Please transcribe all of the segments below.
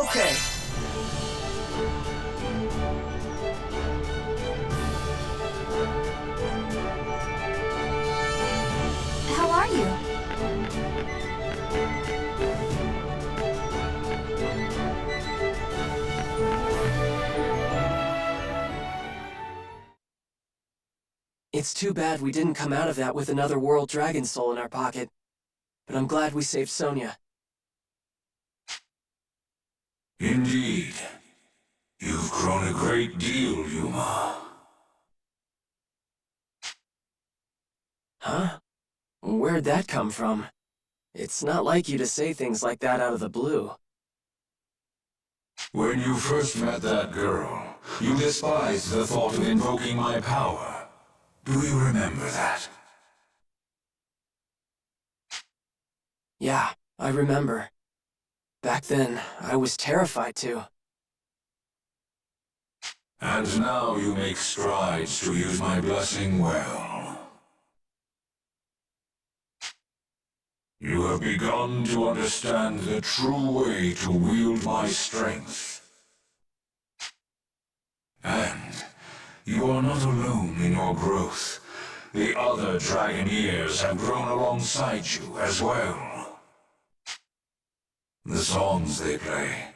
Okay. How are you? It's too bad we didn't come out of that with another World Dragon Soul in our pocket. But I'm glad we saved Sonia. Indeed. You've grown a great deal, Yuma. Huh? Where'd that come from? It's not like you to say things like that out of the blue. When you first met that girl, you despised the thought of invoking my power. Do you remember that? Yeah, I remember. Back then, I was terrified too. And now you make strides to use my blessing well. You have begun to understand the true way to wield my strength. And you are not alone in your growth. The other Dragoneers have grown alongside you as well. The songs they play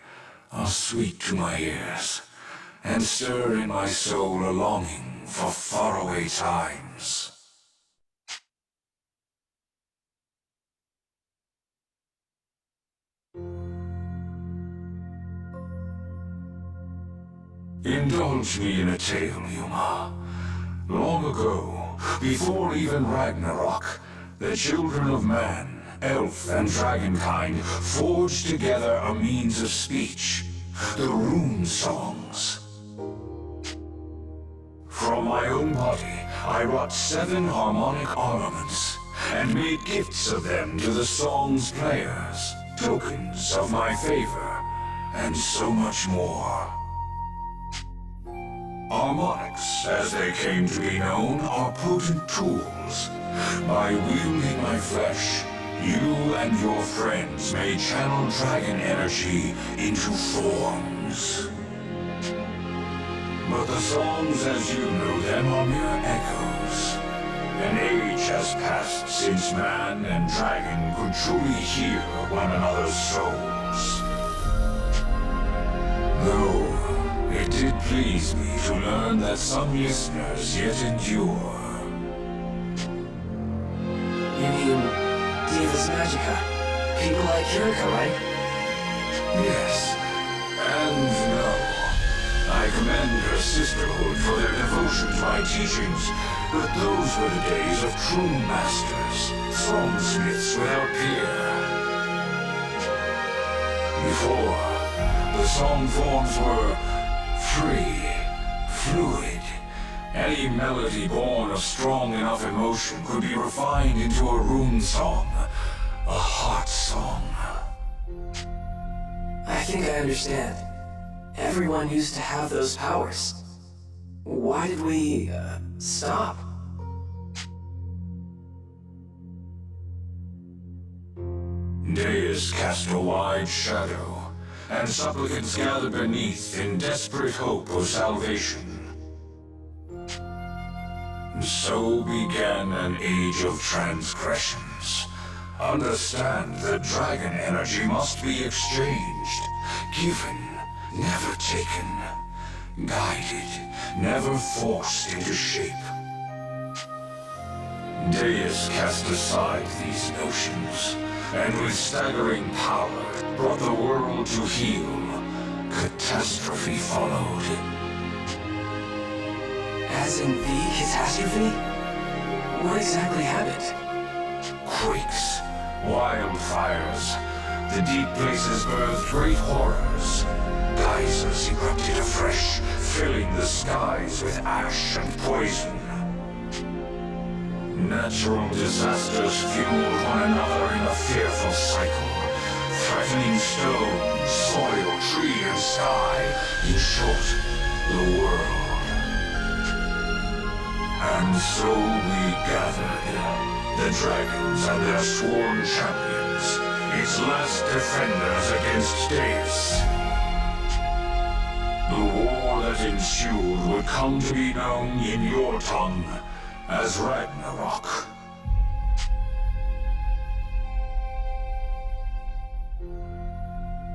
are sweet to my ears, and stir in my soul a longing for faraway times. Indulge me in a tale, Yuma. Long ago, before even Ragnarok, the children of man, elf and dragonkind, forged together a means of speech, the rune songs. From my own body, I wrought 7 harmonic armaments, and made gifts of them to the song's players, tokens of my favor, and so much more. Harmonics, as they came to be known, are potent tools. By wielding my flesh, you and your friends may channel dragon energy into forms. But the songs as you know them are mere echoes. An age has passed since man and dragon could truly hear one another's souls. Though it did please me to learn that some listeners yet endure. You mean Divas Magica? People like Kirika, right? Yes, and no. I commend her sisterhood for their devotion to my teachings, but those were the days of true masters, songsmiths without peer. Before, the song forms were free, fluid. Any melody born of strong enough emotion could be refined into a rune song, a heart song. I think I understand. Everyone used to have those powers. Why did we, stop? Deus cast a wide shadow, and supplicants gathered beneath in desperate hope of salvation. So began an age of transgressions. Understand that dragon energy must be exchanged, given, never taken, guided, never forced into shape. Deus cast aside these notions, and with staggering power brought the world to heel. Catastrophe followed. As in the catastrophe? What exactly happened? Quakes, wildfires, the deep places birthed great horrors. Geysers erupted afresh, filling the skies with ash and poison. Natural disasters fueled one another in a fearful cycle, threatening stone, soil, tree, and sky, in short, the world. And so we gathered, the dragons and their sworn champions, its last defenders against Deus. ensued would come to be known in your tongue as Ragnarok.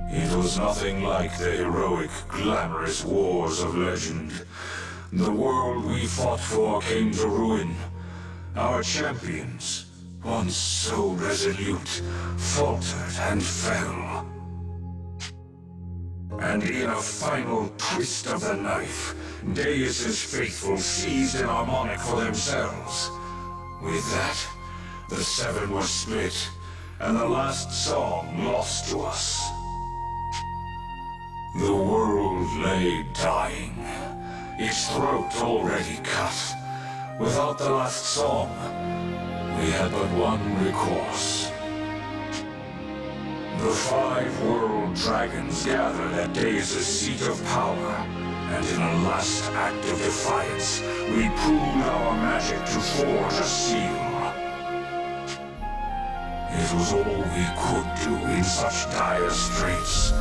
It was nothing like the heroic, glamorous wars of legend. The world we fought for came to ruin. Our champions, once so resolute, faltered and fell. And in a final twist of the knife, Deus's faithful seized an harmonic for themselves. With that, the seven were split, and the last song lost to us. The world lay dying, its throat already cut. Without the last song, we had but one recourse. The 5 world dragons gathered at Deus's seat of power, and in a last act of defiance, we pooled our magic to forge a seal. It was all we could do in such dire straits.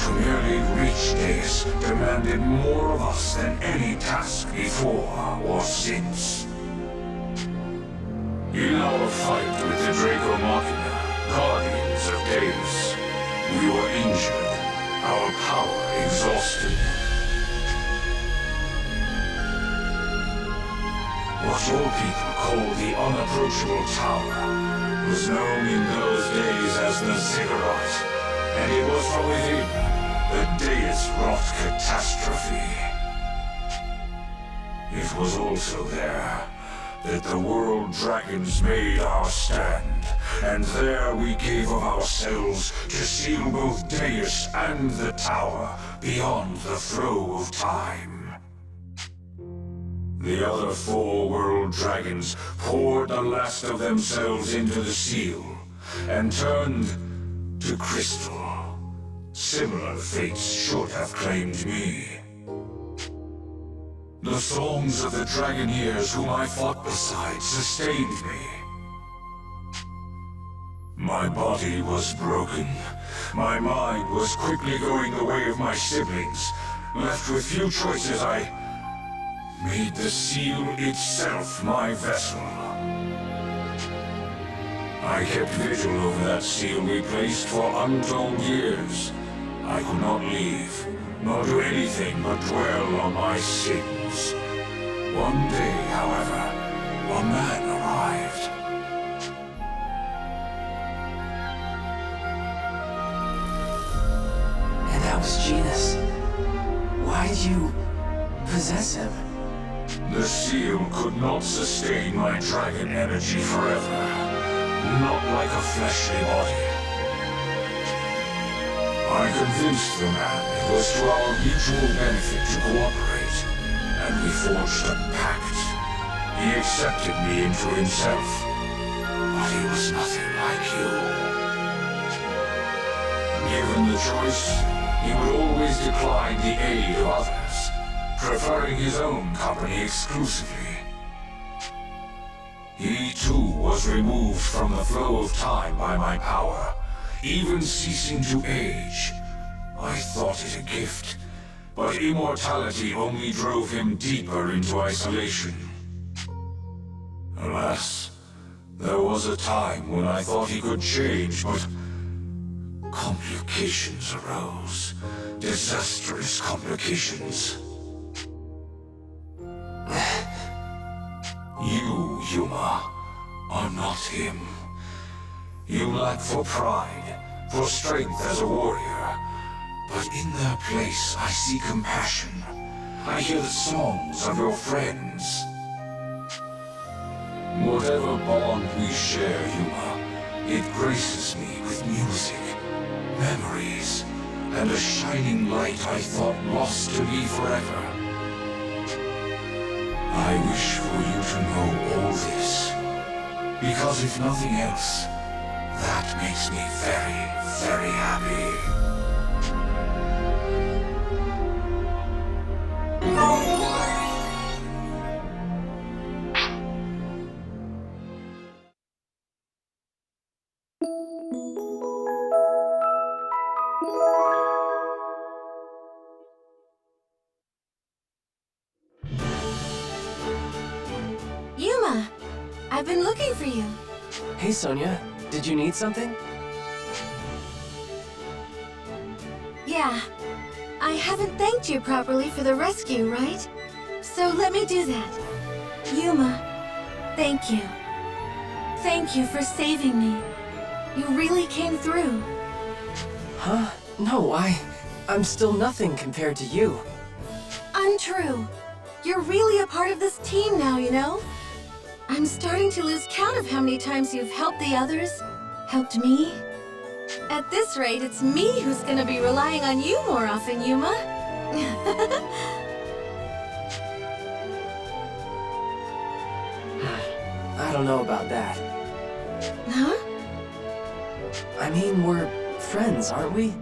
To merely reach Deus demanded more of us than any task before or since. In our fight with the Draco Machina, guardians of Deus, we were injured, our power exhausted. What your people call the unapproachable tower was known in those days as the Ziggurat, and it was from within that Deus wrought catastrophe. It was also there that the world dragons made our stand, and there we gave of ourselves to seal both Deus and the tower beyond the flow of time. The other 4 world dragons poured the last of themselves into the seal, and turned to crystal. Similar fates should have claimed me. The songs of the Dragoneers whom I fought beside sustained me. My body was broken. My mind was quickly going the way of my siblings. Left with few choices, I made the seal itself my vessel. I kept vigil over that seal we placed for untold years. I could not leave, nor do anything but dwell on my sins. One day, however, a man arrived. And that was Genus. Why did you possess him? The seal could not sustain my dragon energy forever. Not like a fleshly body. I convinced the man it was to our mutual benefit to cooperate, and we forged a pact. He accepted me into himself, but he was nothing like you. Given the choice, he would always decline the aid of others, preferring his own company exclusively. He too was removed from the flow of time by my power, even ceasing to age. I thought it a gift, but immortality only drove him deeper into isolation. Alas, there was a time when I thought he could change, but complications arose. Disastrous complications. You, Yuma, are not him. You lack for pride, for strength as a warrior. But in their place, I see compassion. I hear the songs of your friends. Whatever bond we share, Yuma, it graces me with music, memories, and a shining light I thought lost to me forever. I wish for you to know all this, because if nothing else, that makes me very, very happy. I've been looking for you. Hey, Sonia. Did you need something? Yeah. I haven't thanked you properly for the rescue, right? So let me do that. Yuma, thank you. Thank you for saving me. You really came through. Huh? No, I'm still nothing compared to you. Untrue. You're really a part of this team now, you know? I'm starting to lose count of how many times you've helped the others, helped me. At this rate, it's me who's gonna be relying on you more often, Yuma. I don't know about that. Huh? I mean, we're friends, aren't we?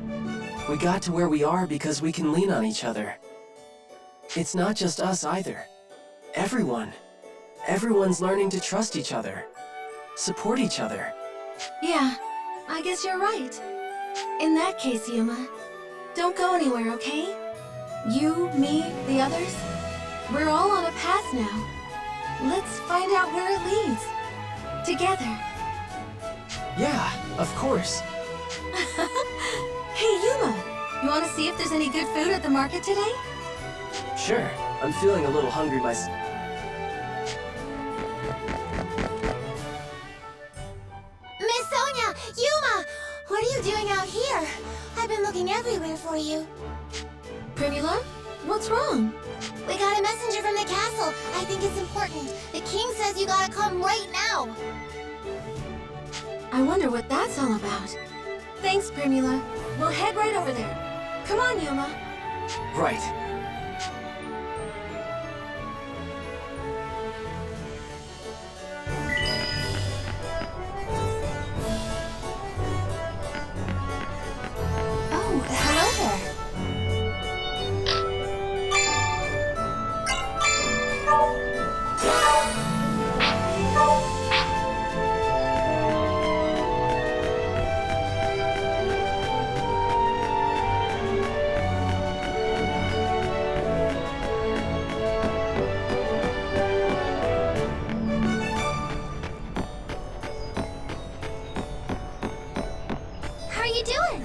We got to where we are because we can lean on each other. It's not just us either. Everyone. Everyone's learning to trust each other. Support each other. Yeah, I guess you're right. In that case, Yuma, don't go anywhere, okay? You, me, the others, we're all on a path now. Let's find out where it leads. Together. Yeah, of course. Hey, Yuma, you want to see if there's any good food at the market today? Sure, I'm feeling a little hungry myself. Miss Sonia! Yuma! What are you doing out here? I've been looking everywhere for you. Primula, what's wrong? We got a messenger from the castle. I think it's important. The king says you gotta come right now. I wonder what that's all about. Thanks, Primula. We'll head right over there. Come on, Yuma. Right. Oh, hello there. How are you doing?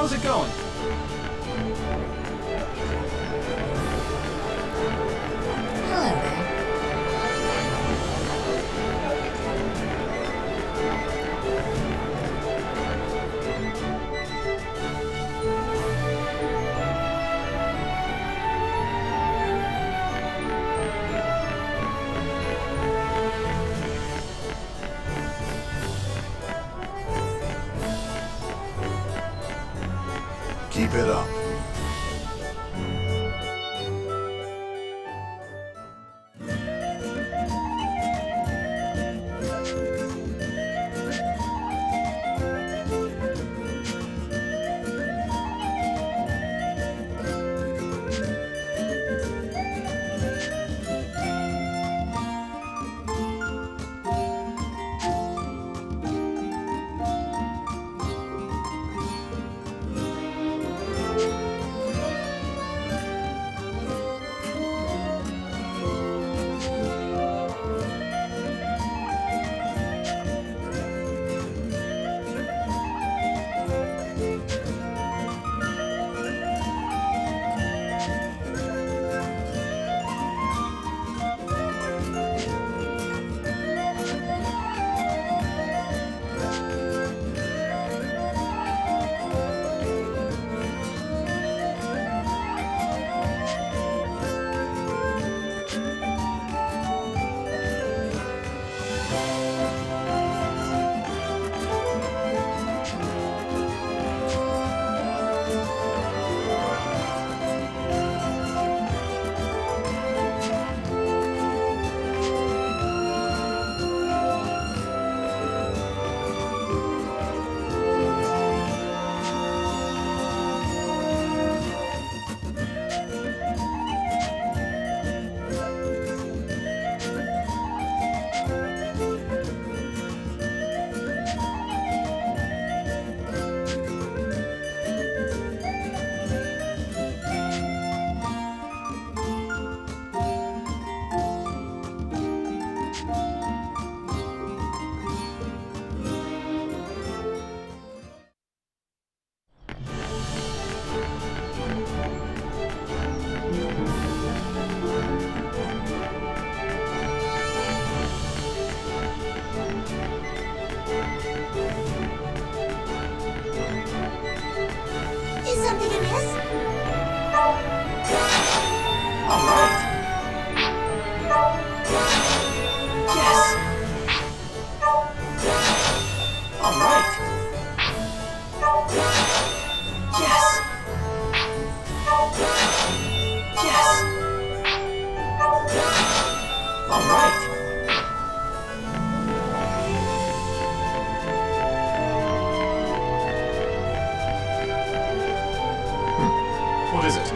How's it going? Hello there. Keep it up. Is something amiss? All right. Yes. All right. Yes. Yes. All right. What is it?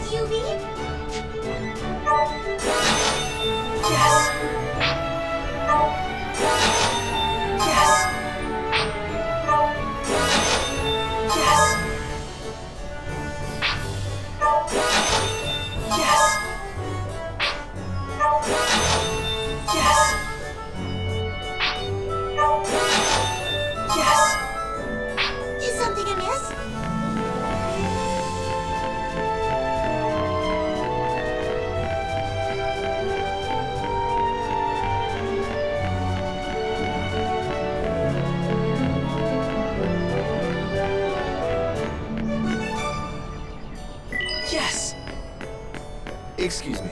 Yubi? Yes! Yes! Yes! Yes! Yes! Yes! Is something amiss? Yes! Excuse me.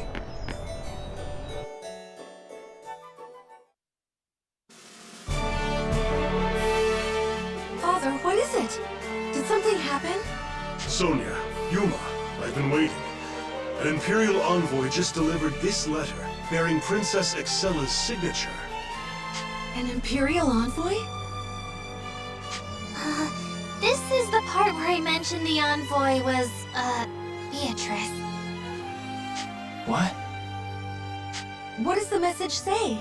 Father, what is it? Did something happen? Sonia, Yuma, I've been waiting. An Imperial envoy just delivered this letter, bearing Princess Excela's signature. An Imperial envoy? This is the part where I mentioned the envoy was, Beatrice. What? What does the message say?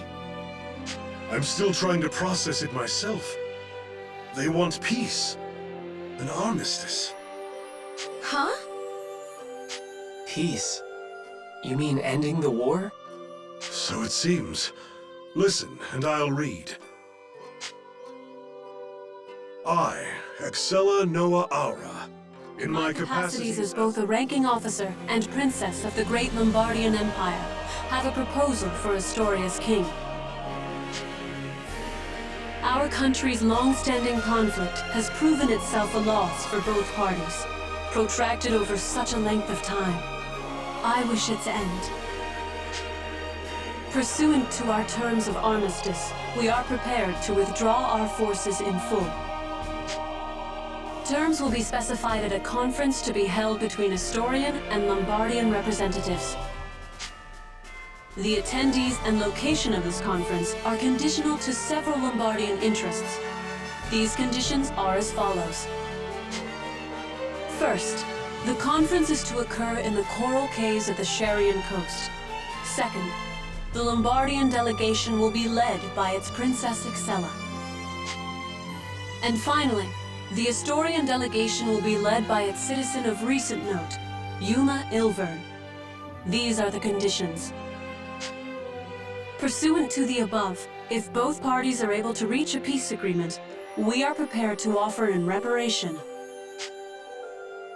I'm still trying to process it myself. They want peace. An armistice. Huh? Peace? You mean ending the war? So it seems. Listen, and I'll read. I, Excela Noa Aura, in my capacities as both a ranking officer and princess of the great Lombardian Empire, have a proposal for Astoria's king. Our country's long-standing conflict has proven itself a loss for both parties, protracted over such a length of time. I wish its end. Pursuant to our terms of armistice, we are prepared to withdraw our forces in full. Terms will be specified at a conference to be held between Astorian and Lombardian representatives. The attendees and location of this conference are conditional to several Lombardian interests. These conditions are as follows. First, the conference is to occur in the coral caves of the Sharian coast. Second, the Lombardian delegation will be led by its Princess Excela. And finally, the Astorian delegation will be led by its citizen of recent note, Yuma Ilvern. These are the conditions. Pursuant to the above, if both parties are able to reach a peace agreement, we are prepared to offer in reparation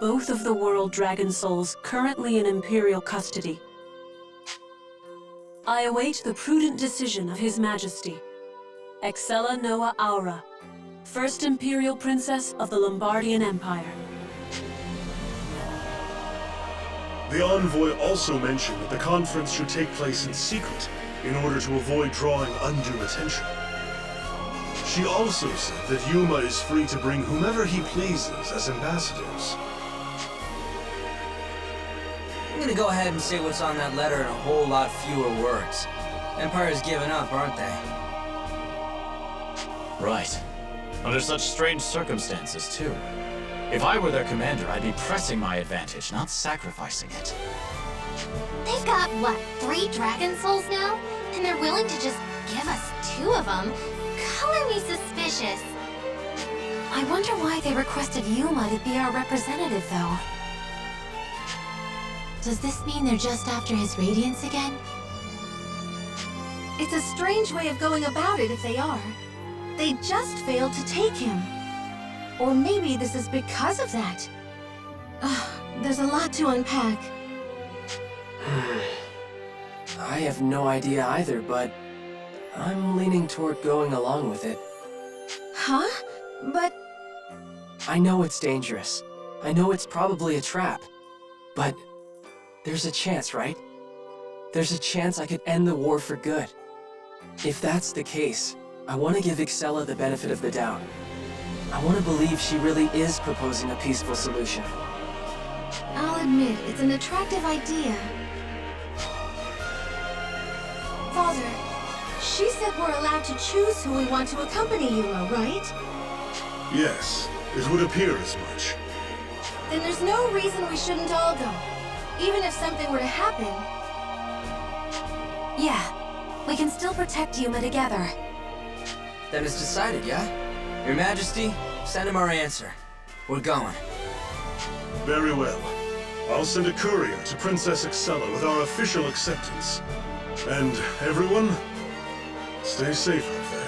both of the world dragon souls currently in Imperial custody. I await the prudent decision of His Majesty, Excela Noa Aura, First Imperial Princess of the Lombardian Empire. The envoy also mentioned that the conference should take place in secret in order to avoid drawing undue attention. She also said that Yuma is free to bring whomever he pleases as ambassadors. I'm gonna go ahead and say what's on that letter in a whole lot fewer words. Empire's given up, aren't they? Right. Under such strange circumstances, too. If I were their commander, I'd be pressing my advantage, not sacrificing it. They've got, what, 3 dragon souls now? And they're willing to just give us 2 of them? Color me suspicious. I wonder why they requested Yuma to be our representative, though. Does this mean they're just after his radiance again? It's a strange way of going about it if they are. They just failed to take him. Or maybe this is because of that. There's a lot to unpack. I have no idea either, but I'm leaning toward going along with it. Huh? But... I know it's dangerous. I know it's probably a trap. But there's a chance, right? There's a chance I could end the war for good. If that's the case, I want to give Excela the benefit of the doubt. I want to believe she really is proposing a peaceful solution. I'll admit, it's an attractive idea. Father, she said we're allowed to choose who we want to accompany Yuma, right? Yes, it would appear as much. Then there's no reason we shouldn't all go. even if something were to happen. Yeah, we can still protect Yuma together. Then it's decided, yeah? Your Majesty, send him our answer. We're going. Very well. I'll send a courier to Princess Excela with our official acceptance. And everyone, stay safe out there.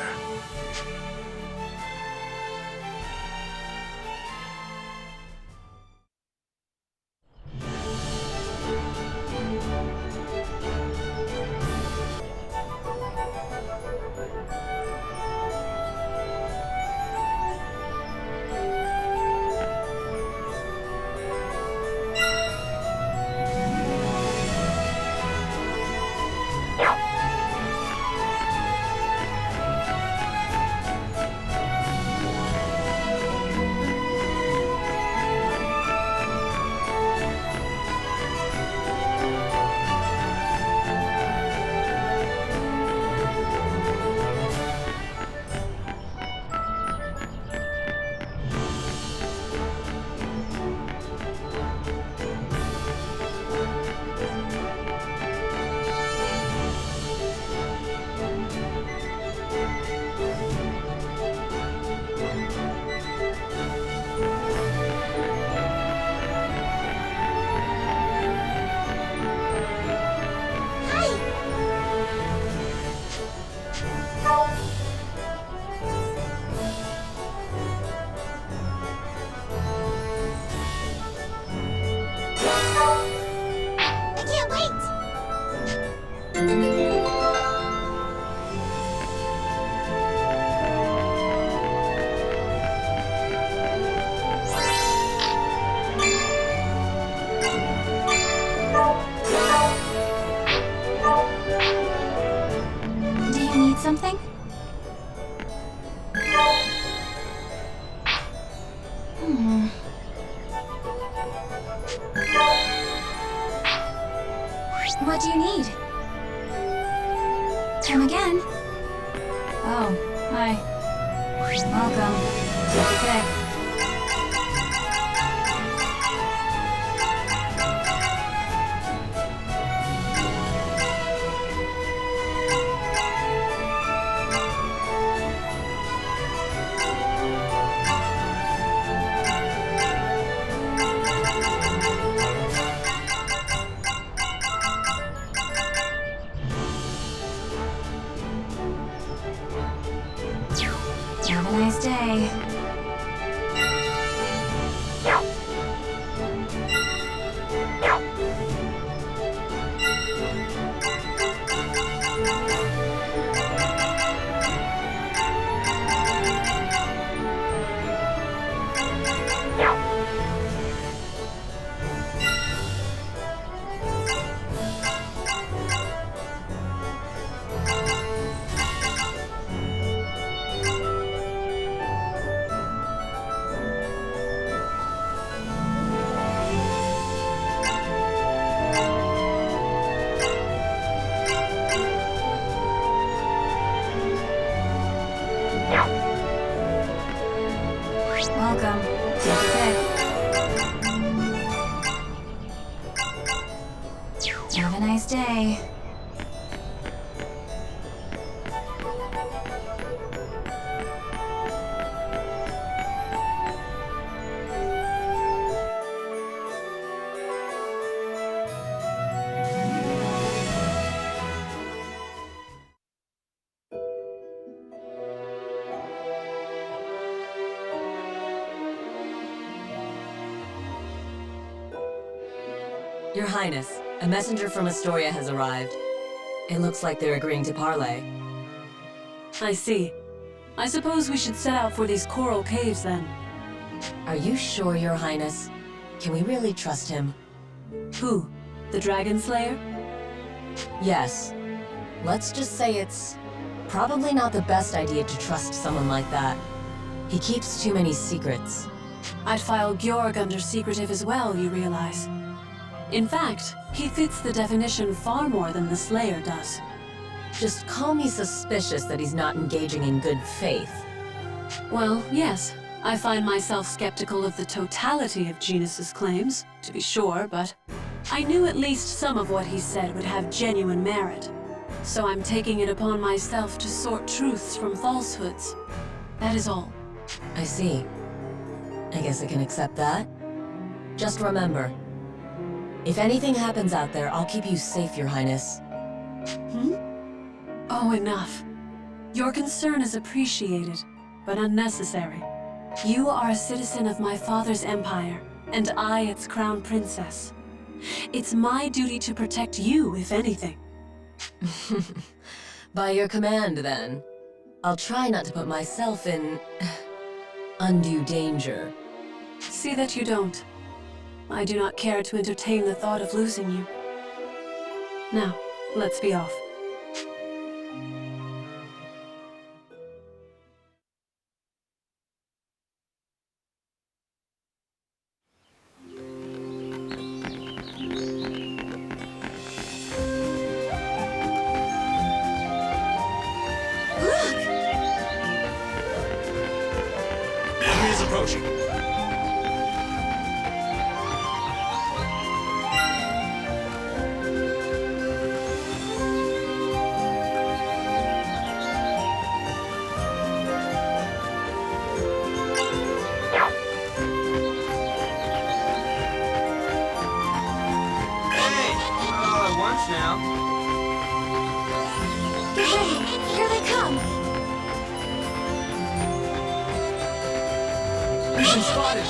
I can't wait! Do you need something? What do you need? Come again. Oh, hi. Welcome. Okay. Have a nice day. Welcome. Okay. Have a nice day. Your Highness, a messenger from Astoria has arrived. It looks like they're agreeing to parley. I see. I suppose we should set out for these coral caves then. Are you sure, Your Highness? Can we really trust him? Who? The Dragon Slayer? Yes. Let's just say it's probably not the best idea to trust someone like that. He keeps too many secrets. I'd file Georg under secretive as well, you realize. In fact, he fits the definition far more than the Slayer does. Just call me suspicious that he's not engaging in good faith. Well, yes. I find myself skeptical of the totality of Genus's claims, to be sure, but I knew at least some of what he said would have genuine merit, so I'm taking it upon myself to sort truths from falsehoods. That is all. I see. I guess I can accept that. Just remember, if anything happens out there, I'll keep you safe, Your Highness. Oh, enough. Your concern is appreciated, but unnecessary. You are a citizen of my father's empire, and I its crown princess. It's my duty to protect you, if anything. By your command, then. I'll try not to put myself in undue danger. See that you don't. I do not care to entertain the thought of losing you. Now, let's be off. The enemy is approaching. Hey! Not all at once now. Get ready. Here they come. Mission spotted!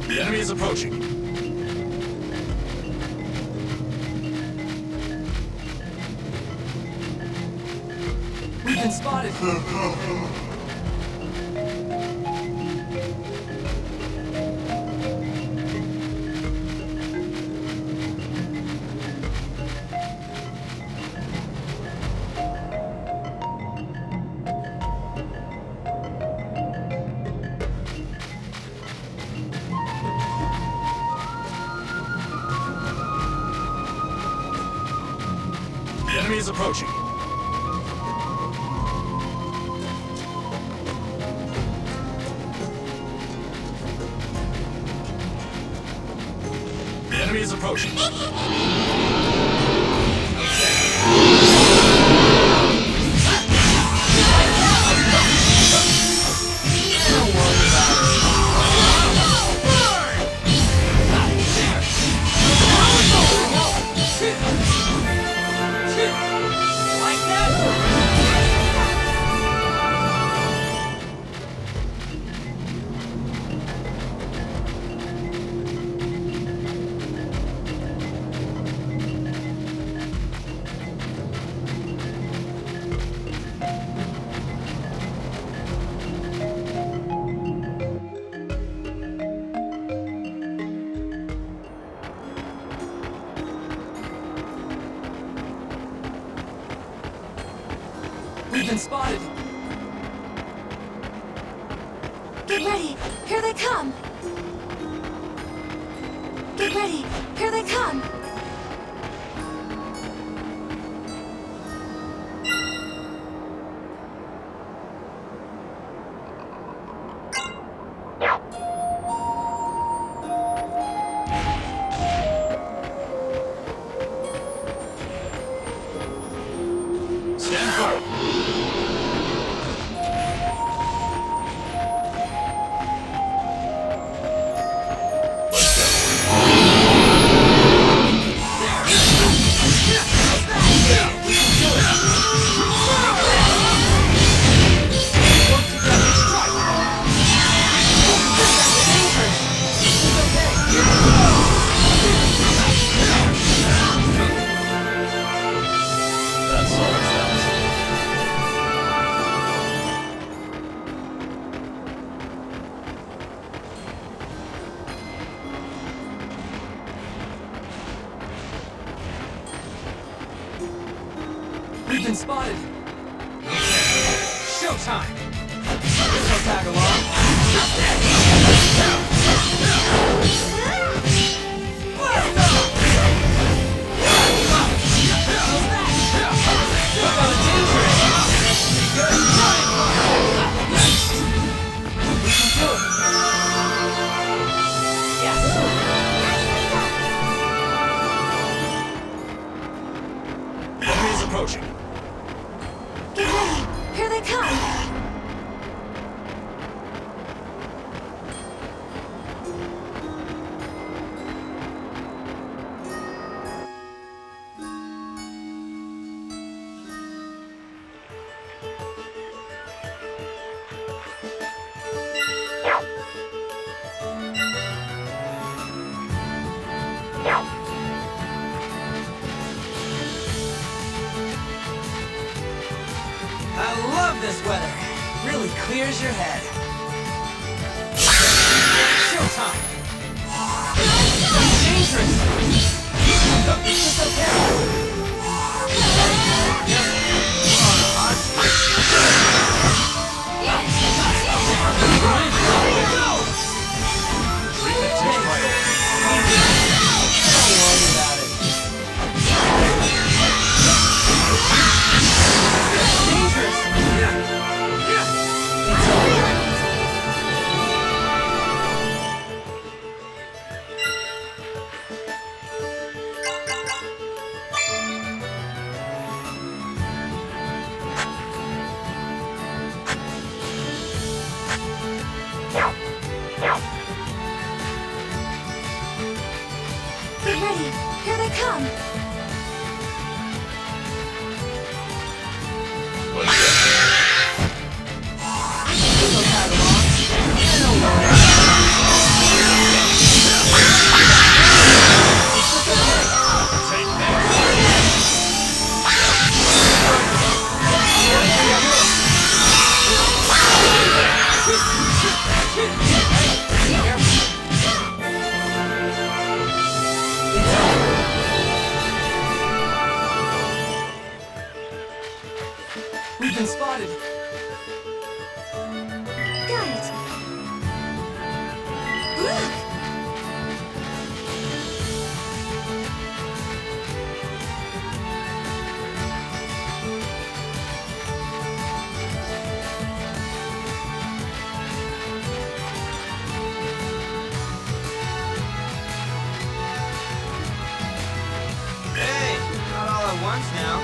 The enemy is approaching. We've been spotted! The enemy is approaching. The enemy is approaching. Like that? We've been spotted! Get ready. Here they come. Get ready. Here they come. Stand firm. Let's go. been spotted. Showtime! This'll tag along. Blast off! Look how dangerous! Good. We can do it. Yes. Enemy is approaching. Get ready! Here they come! I love this weather. Really clears your head. Showtime! Dangerous! Is this okay? Treatment takes priority. Don't worry about it. Dangerous! It's over. Get ready! Here they come! This'll tag along. No worries. Take that. We've been spotted. Got it! Look! Hey, not all at once now.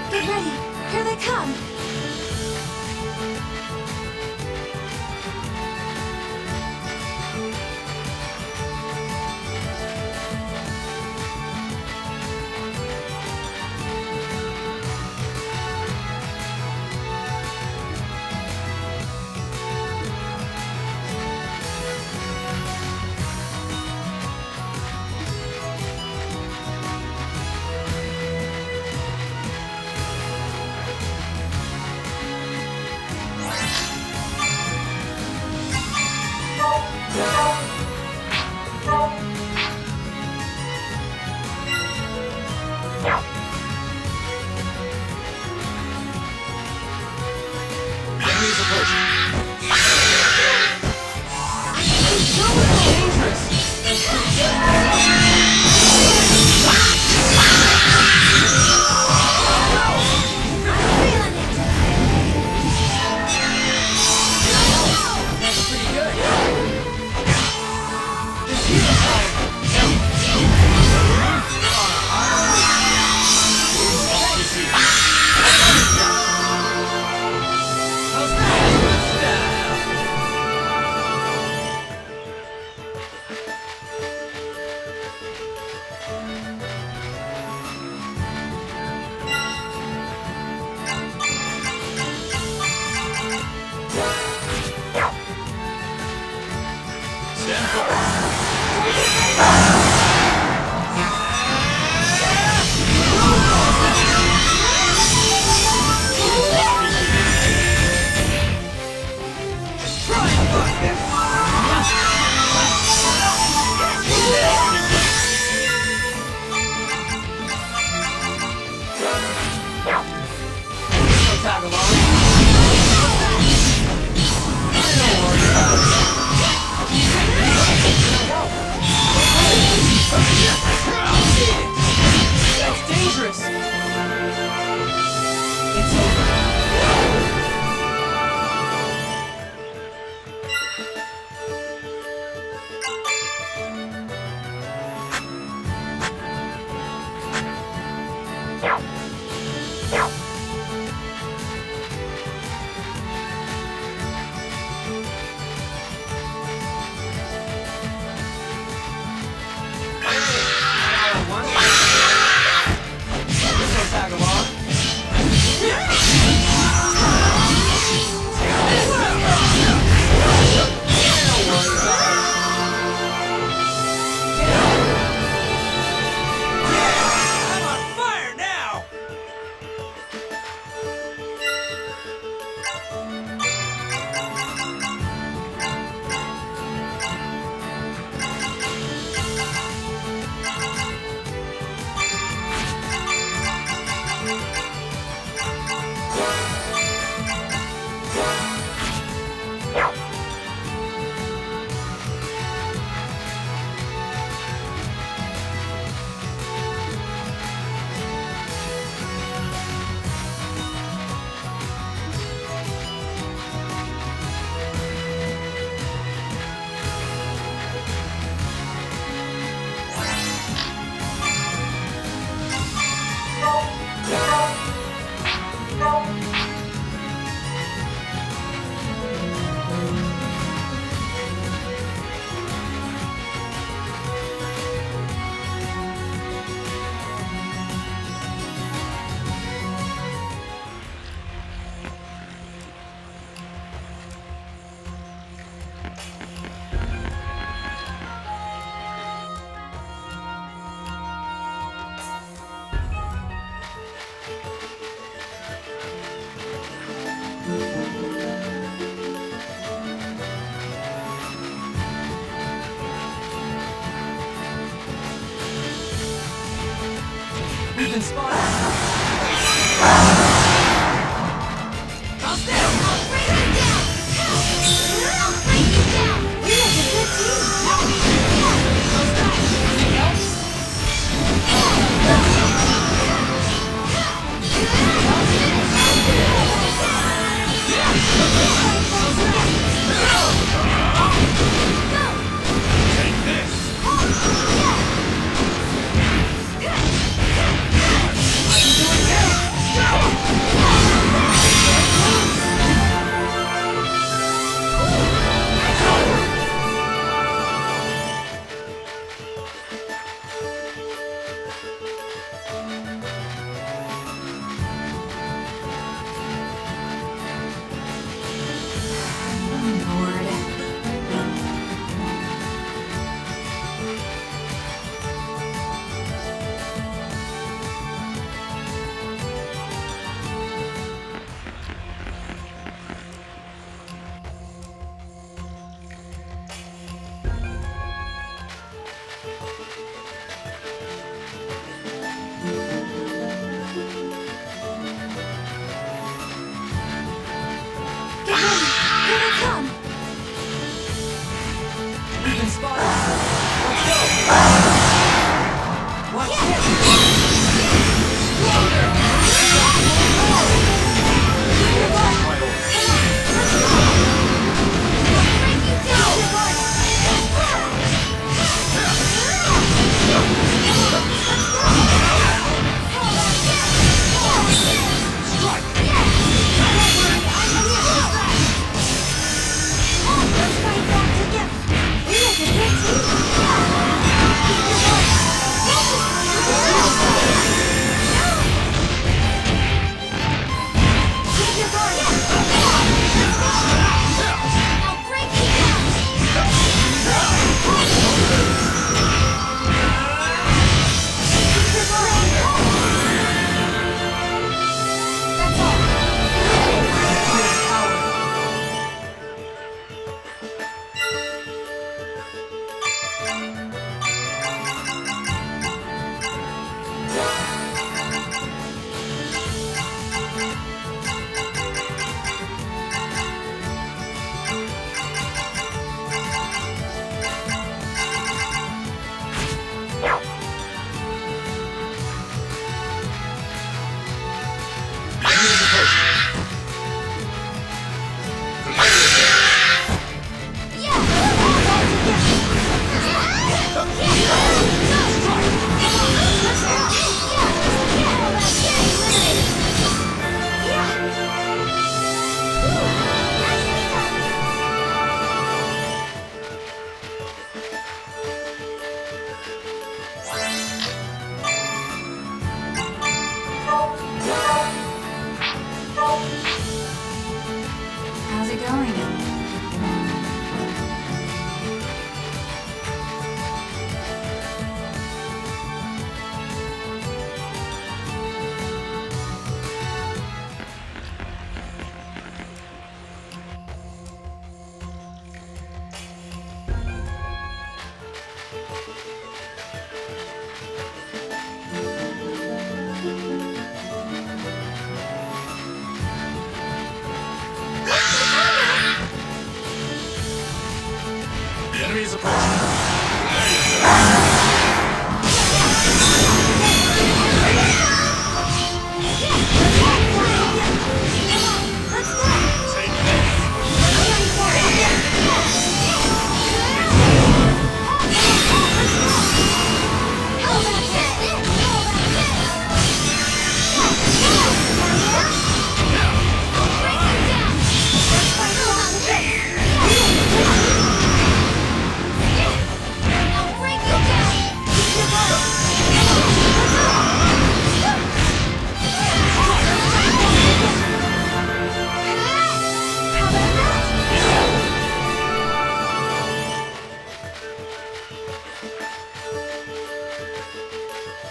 Get ready! Here they come! Stand firm. That's dangerous! It's over. We've been spotted.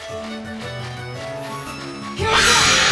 Here we go!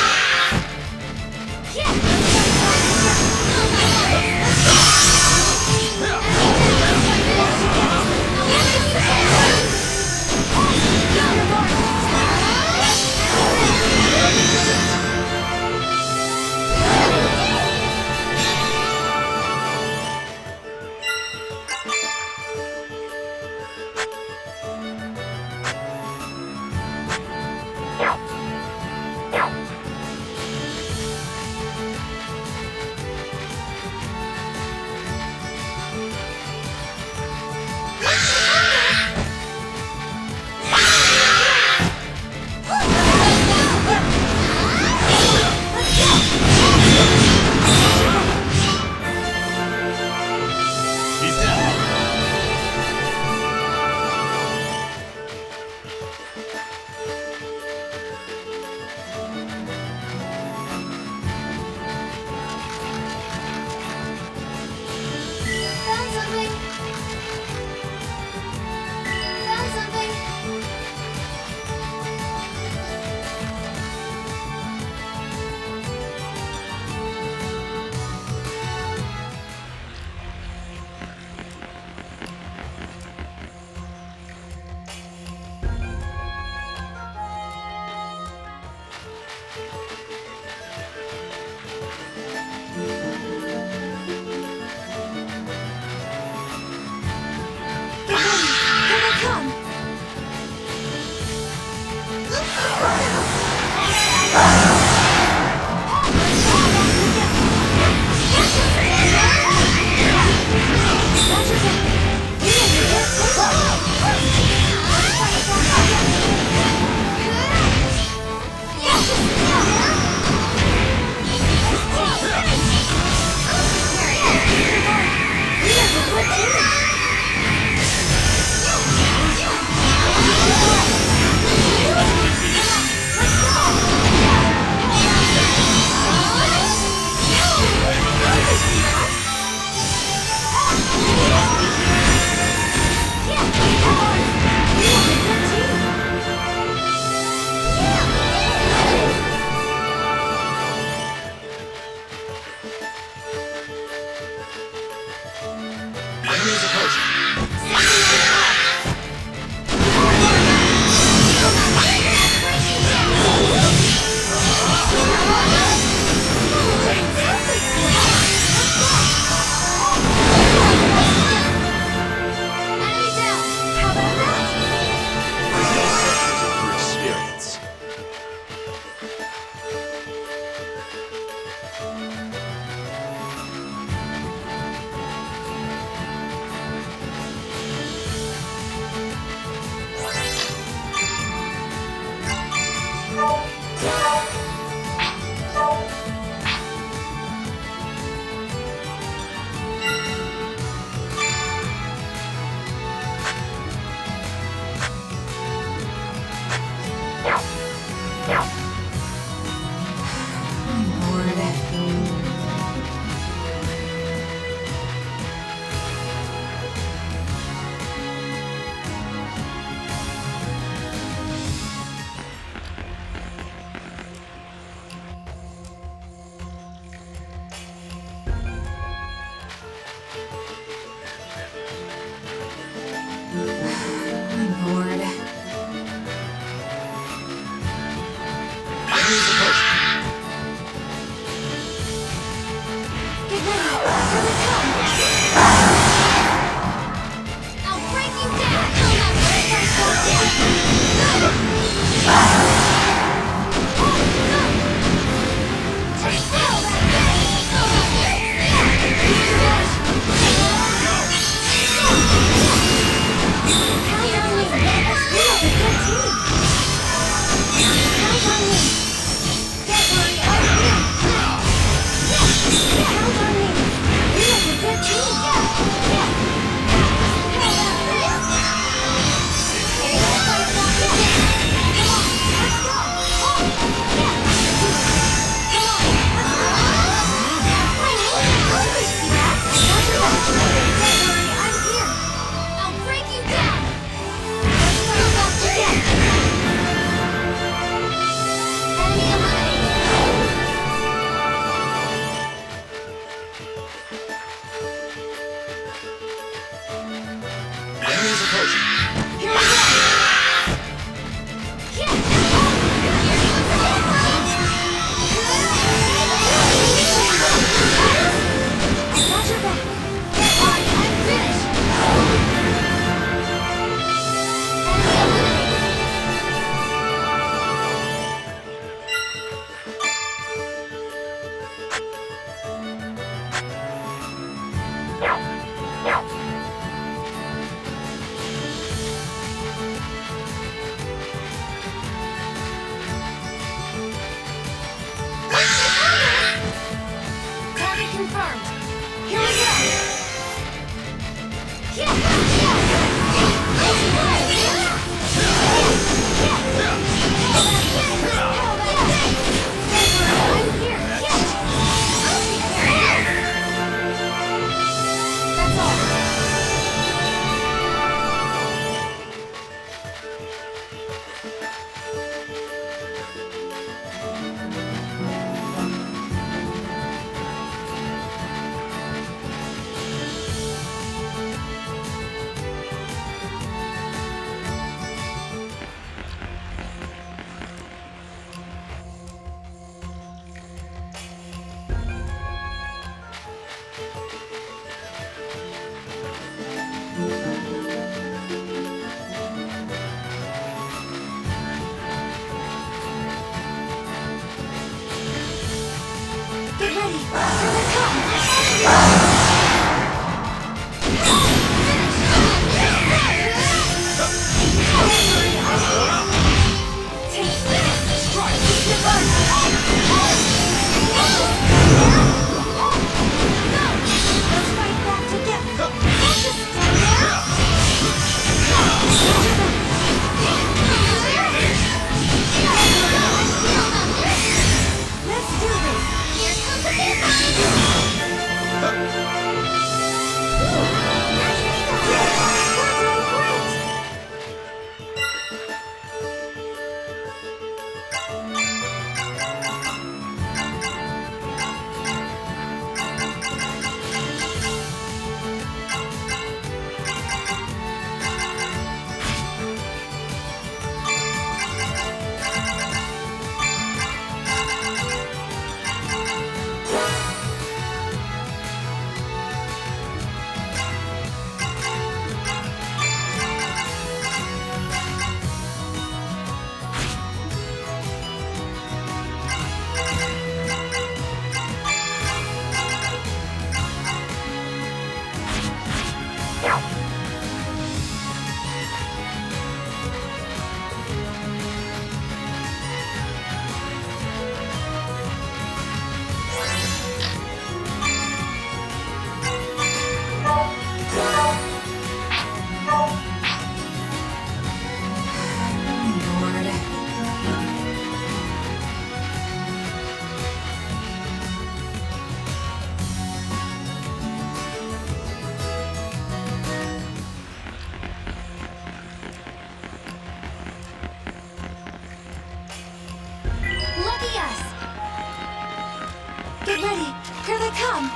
Get ready. Here they come.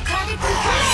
Target confirmed.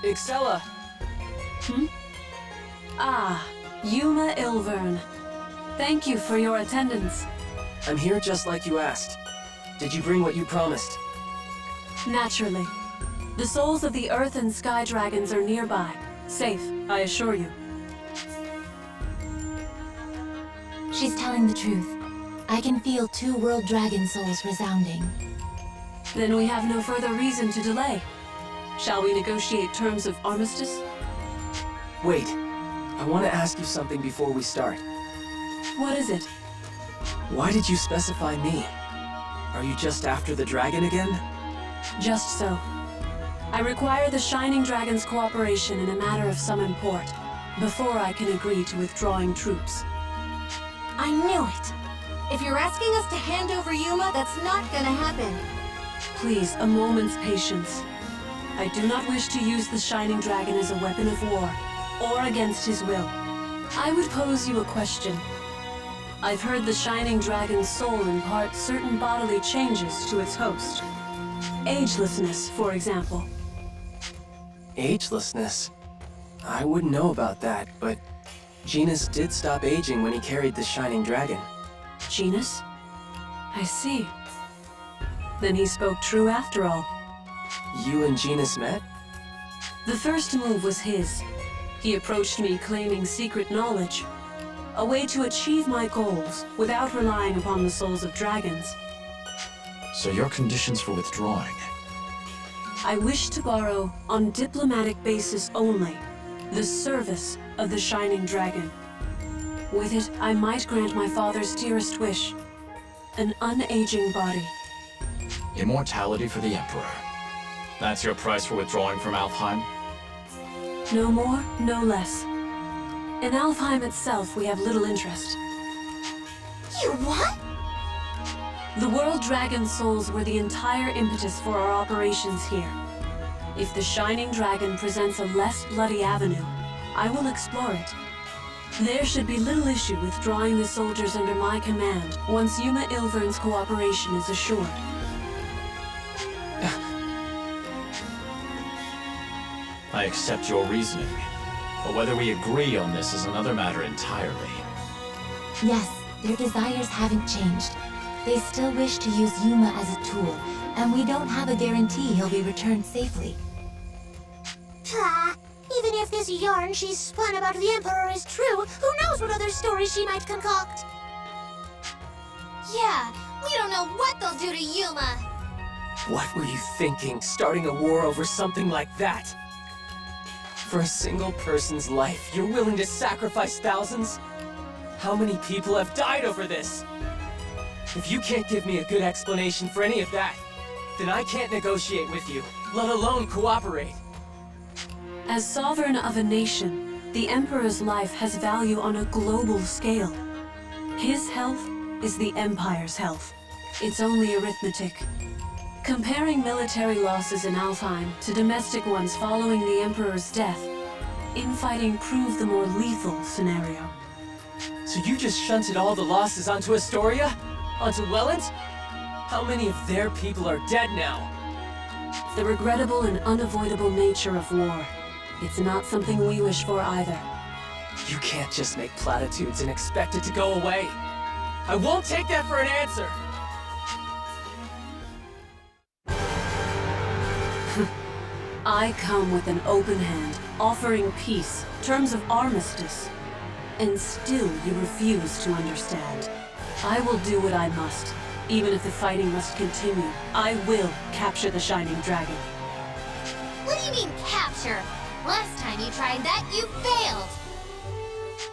Excela! Ah, Yuma Ilvern. Thank you for your attendance. I'm here just like you asked. Did you bring what you promised? Naturally. The souls of the Earth and Sky Dragons are nearby. Safe, I assure you. She's telling the truth. I can feel 2 world dragon souls resounding. Then we have no further reason to delay. Shall we negotiate terms of armistice? Wait. I want to ask you something before we start. What is it? Why did you specify me? Are you just after the dragon again? Just so. I require the Shining Dragon's cooperation in a matter of some import, before I can agree to withdrawing troops. I knew it. If you're asking us to hand over Yuma, that's not gonna happen. Please, a moment's patience. I do not wish to use the Shining Dragon as a weapon of war, or against his will. I would pose you a question. I've heard the Shining Dragon's soul impart certain bodily changes to its host. Agelessness, for example. Agelessness? I wouldn't know about that, but Genus did stop aging when he carried the Shining Dragon. Genus? I see. Then he spoke true after all. You and Genus met? The first move was his. He approached me claiming secret knowledge. A way to achieve my goals without relying upon the souls of dragons. So your conditions for withdrawing? I wish to borrow, on diplomatic basis only, the service of the Shining Dragon. With it, I might grant my father's dearest wish. An unaging body. Immortality for the Emperor. That's your price for withdrawing from Alfheim? No more, no less. In Alfheim itself, we have little interest. You what? The World Dragon souls were the entire impetus for our operations here. If the Shining Dragon presents a less bloody avenue, I will explore it. There should be little issue with drawing the soldiers under my command once Yuma Ilvern's cooperation is assured. I accept your reasoning, but whether we agree on this is another matter entirely. Yes, their desires haven't changed. They still wish to use Yuma as a tool, and we don't have a guarantee he'll be returned safely. Even if this yarn she's spun about the Emperor is true, who knows what other stories she might concoct? Yeah, we don't know what they'll do to Yuma. What were you thinking, starting a war over something like that? For a single person's life, you're willing to sacrifice thousands? How many people have died over this? If you can't give me a good explanation for any of that, then I can't negotiate with you, let alone cooperate. As sovereign of a nation, the Emperor's life has value on a global scale. His health is the Empire's health. It's only arithmetic. Comparing military losses in Alfheim to domestic ones following the Emperor's death, infighting proved the more lethal scenario. So you just shunted all the losses onto Astoria? Onto Welland? How many of their people are dead now? The regrettable and unavoidable nature of war. It's not something we wish for either. You can't just make platitudes and expect it to go away. I won't take that for an answer! I come with an open hand, offering peace, terms of armistice. And still you refuse to understand. I will do what I must. Even if the fighting must continue, I will capture the Shining Dragon. What do you mean, capture? Last time you tried that, you failed!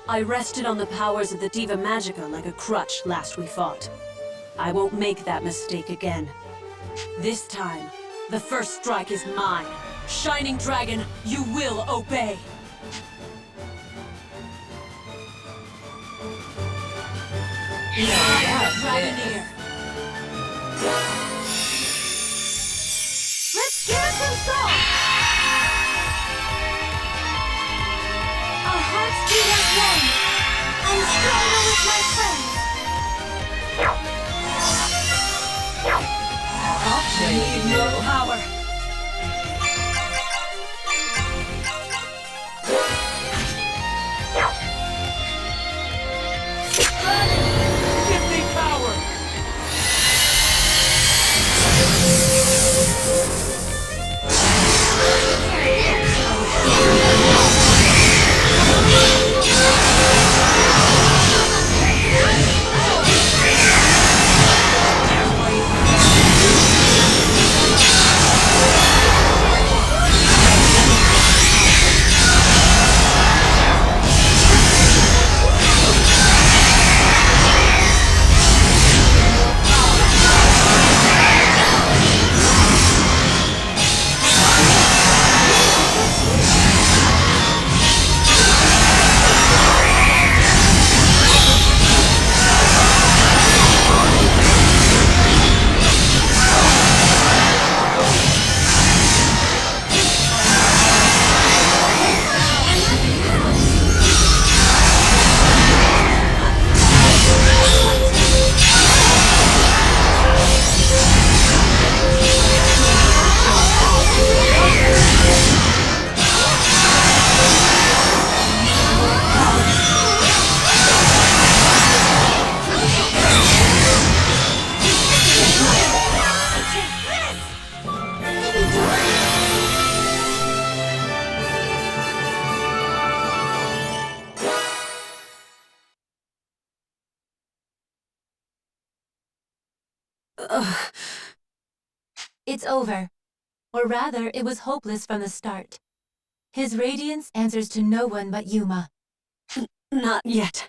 I rested on the powers of the Diva Magica like a crutch last we fought. I won't make that mistake again. This time, the first strike is mine. Shining Dragon, you will obey! Dragoneer! Let's give it some song! Our hearts beat as one. I'm stronger with my friends. I need more power! Give me power! It's over. Or rather, it was hopeless from the start. His radiance answers to no one but Yuma. Not yet.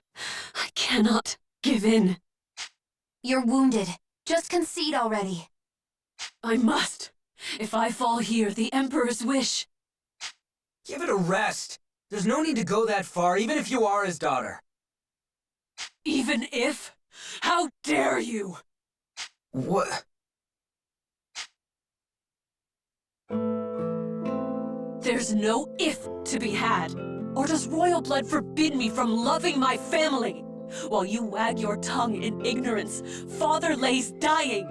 I cannot give in. You're wounded. Just concede already. I must. If I fall here, the Emperor's wish. Give it a rest. There's no need to go that far, even if you are his daughter. Even if? How dare you? What? There's no if to be had. Or does royal blood forbid me from loving my family? While you wag your tongue in ignorance, father lays dying.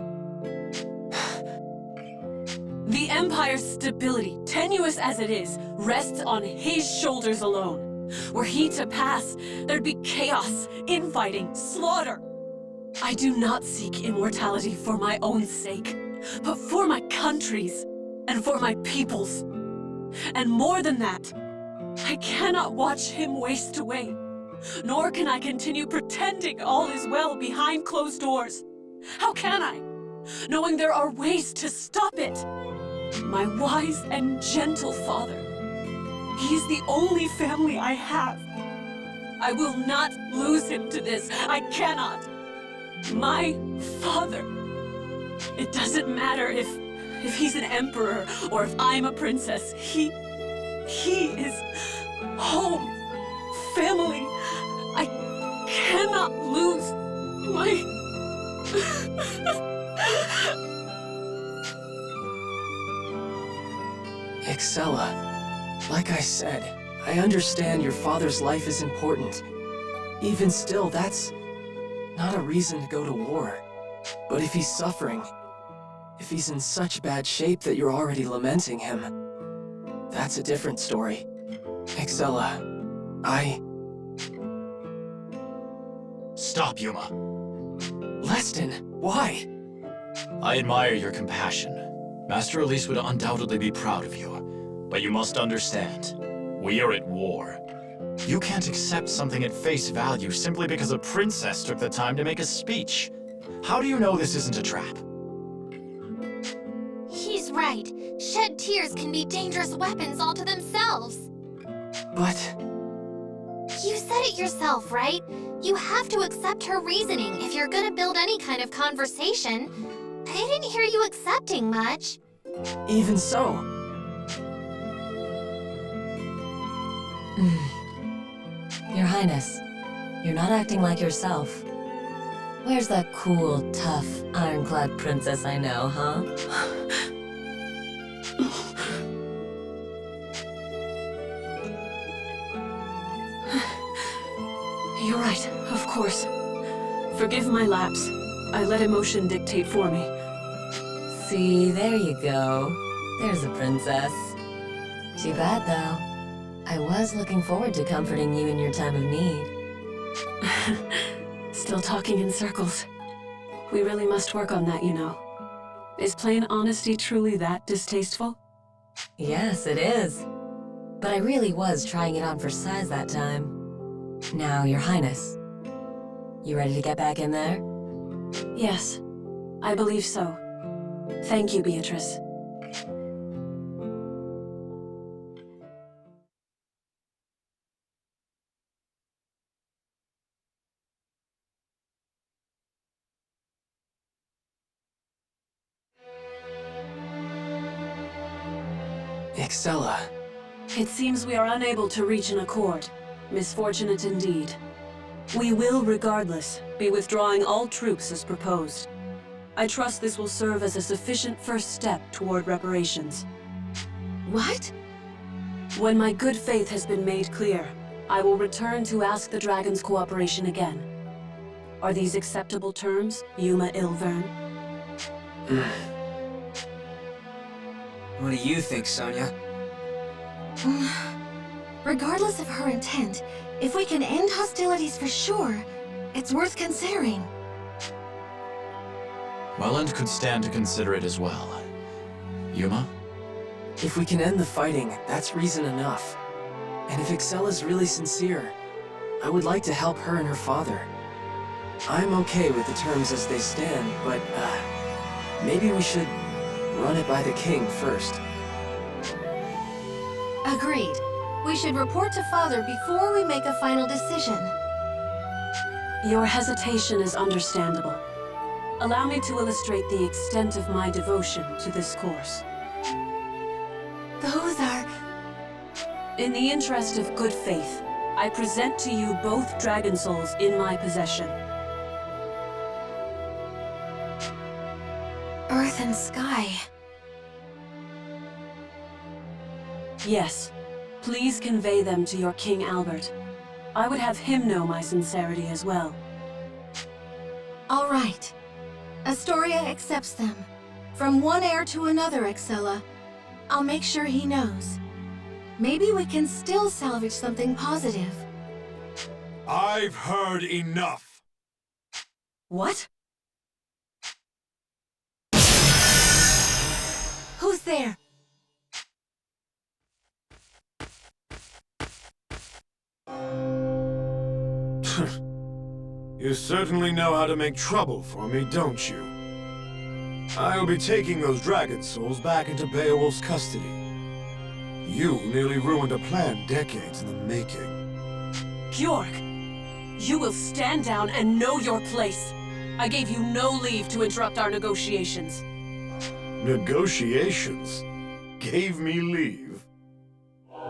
The Empire's stability, tenuous as it is, rests on his shoulders alone. Were he to pass, there'd be chaos, infighting, slaughter. I do not seek immortality for my own sake, but for my country's, and for my people's. And more than that, I cannot watch him waste away, nor can I continue pretending all is well behind closed doors. How can I, knowing there are ways to stop it? My wise and gentle father. He is the only family I have. I will not lose him to this. I cannot. My father. It doesn't matter if he's an emperor or if I'm a princess. He is home. Family. I cannot lose my... Excela, like I said, I understand your father's life is important. Even still, that's not a reason to go to war. But if he's suffering, if he's in such bad shape that you're already lamenting him, that's a different story. Excela, Stop, Yuma. Leston, why? I admire your compassion. Master Elise would undoubtedly be proud of you. But you must understand, we are at war. You can't accept something at face value simply because a princess took the time to make a speech. How do you know this isn't a trap? He's right. Shed tears can be dangerous weapons all to themselves. But... You said it yourself, right? You have to accept her reasoning if you're gonna build any kind of conversation. I didn't hear you accepting much. even so... Your Highness, you're not acting like yourself. Where's that cool, tough, ironclad princess I know, huh? You're right, of course. Forgive my lapse. I let emotion dictate for me. See, there you go. There's a princess. Too bad, though. I was looking forward to comforting you in your time of need. Still talking in circles. We really must work on that, you know. Is plain honesty truly that distasteful? Yes, it is. But I really was trying it on for size that time. Now, Your Highness, you ready to get back in there? Yes, I believe so. Thank you, Beatrice. Excela. It seems we are unable to reach an accord. Misfortunate indeed. We will, regardless, be withdrawing all troops as proposed. I trust this will serve as a sufficient first step toward reparations. What? When my good faith has been made clear, I will return to ask the Dragon's cooperation again. Are these acceptable terms, Yuma Ilvern? What do you think, Sonia? Regardless of her intent, if we can end hostilities for sure, it's worth considering. Welland could stand to consider it as well. Yuma? If we can end the fighting, that's reason enough. And if Excela's really sincere, I would like to help her and her father. I'm okay with the terms as they stand, but, maybe we should run it by the king first. Agreed. We should report to Father before we make a final decision. Your hesitation is understandable. Allow me to illustrate the extent of my devotion to this course. Those are... In the interest of good faith, I present to you both Dragon Souls in my possession. Earth and sky. Yes, please convey them to your King Albert. I would have him know my sincerity as well. All right. Astoria accepts them. From one heir to another, Excela. I'll make sure he knows. Maybe we can still salvage something positive. I've heard enough. What? Who's there? You certainly know how to make trouble for me, don't you? I'll be taking those Dragon Souls back into Beowulf's custody. You nearly ruined a plan decades in the making. Bjork! You will stand down and know your place. I gave you no leave to interrupt our negotiations. Negotiations? Gave me leave?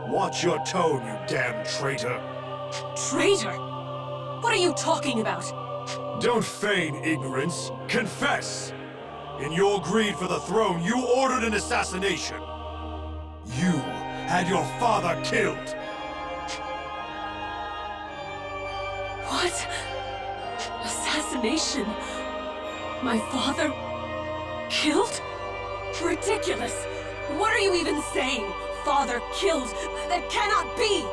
Watch your tone, you damn traitor! Traitor? What are you talking about? Don't feign ignorance. Confess! In your greed for the throne, you ordered an assassination. You had your father killed. What? What? Assassination? My father killed? Ridiculous! What are you even saying? Father killed? That cannot be!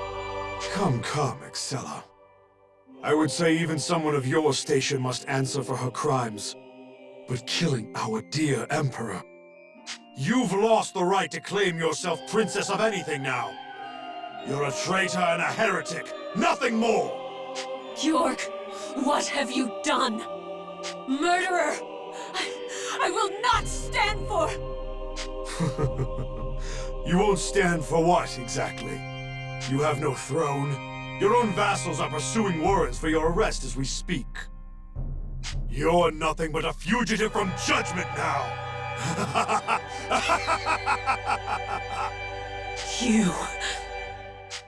Come, Excela. I would say even someone of your station must answer for her crimes. But killing our dear Emperor... You've lost the right to claim yourself princess of anything now. You're a traitor and a heretic, nothing more! York, what have you done? Murderer! I will not stand for... You won't stand for what, exactly? You have no throne. Your own vassals are pursuing warrants for your arrest as we speak. You're nothing but a fugitive from judgment now! You...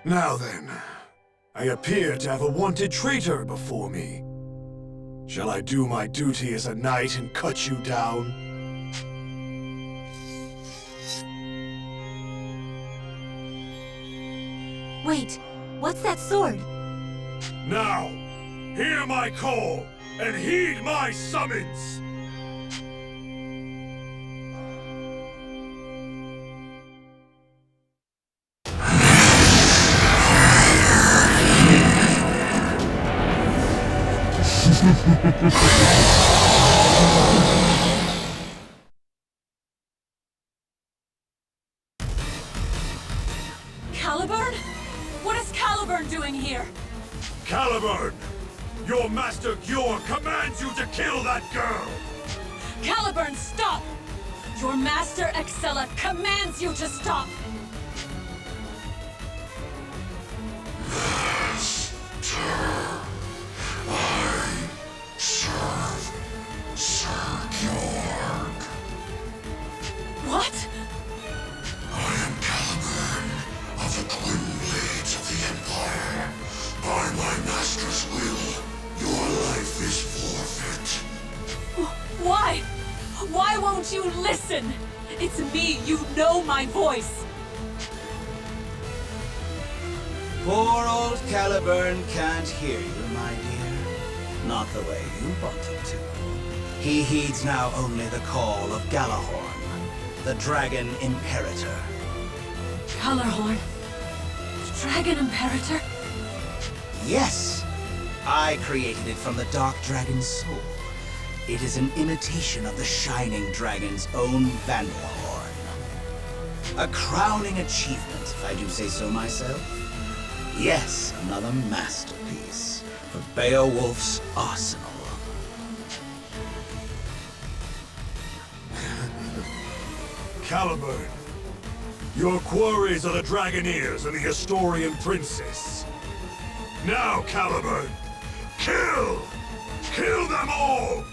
Now then, I appear to have a wanted traitor before me. Shall I do my duty as a knight and cut you down? Wait, what's that sword? Now, hear my call, and heed my summons! Caliburn? What is Caliburn doing here? Caliburn! Your master Gjord commands you to kill that girl! Caliburn, stop! Your master Excela commands you to stop! Sir Gjord. What? I am Caliburn of the Twin Blades of the Empire. By my master's will, your life is forfeit. Why? Why won't you listen? It's me, you know my voice. Poor old Caliburn can't hear you, my dear. Not the way you want him to. He heeds now only the call of Galahorn, the Dragon Imperator. Galahorn? Dragon Imperator? Yes! I created it from the Dark Dragon's soul. It is an imitation of the Shining Dragon's own Vanderhorn. A crowning achievement, if I do say so myself. Yes, another masterpiece of Beowulf's arsenal. Caliburn, your quarries are the Dragoneers and the Astorian Princess. Now, Caliburn, kill! Kill them all!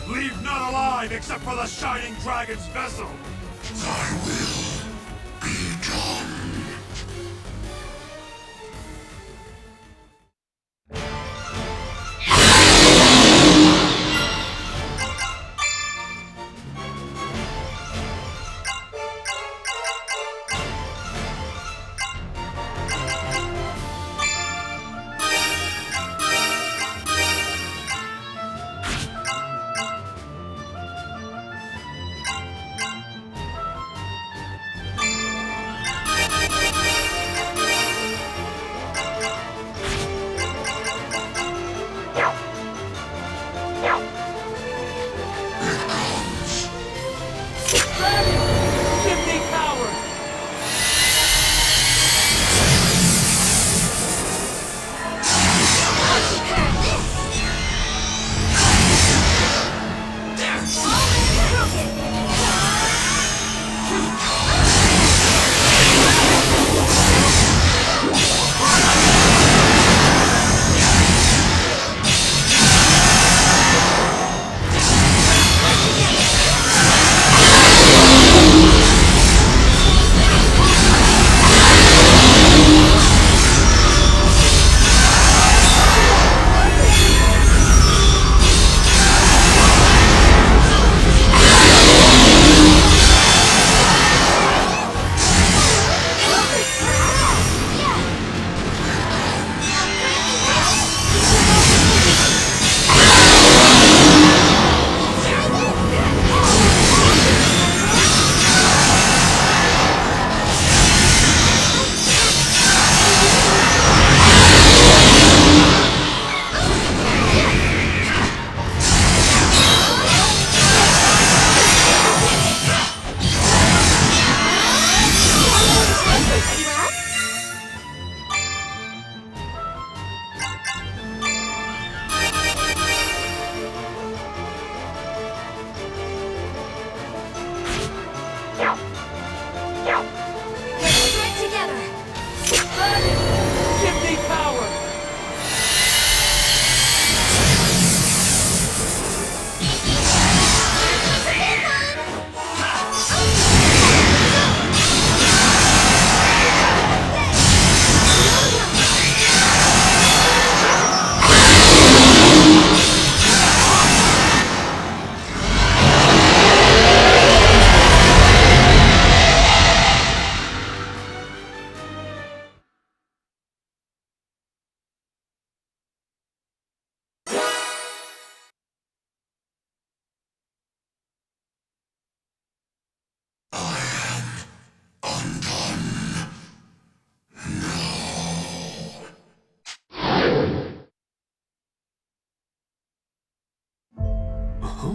Leave none alive except for the Shining Dragon's vessel! Thy will be done.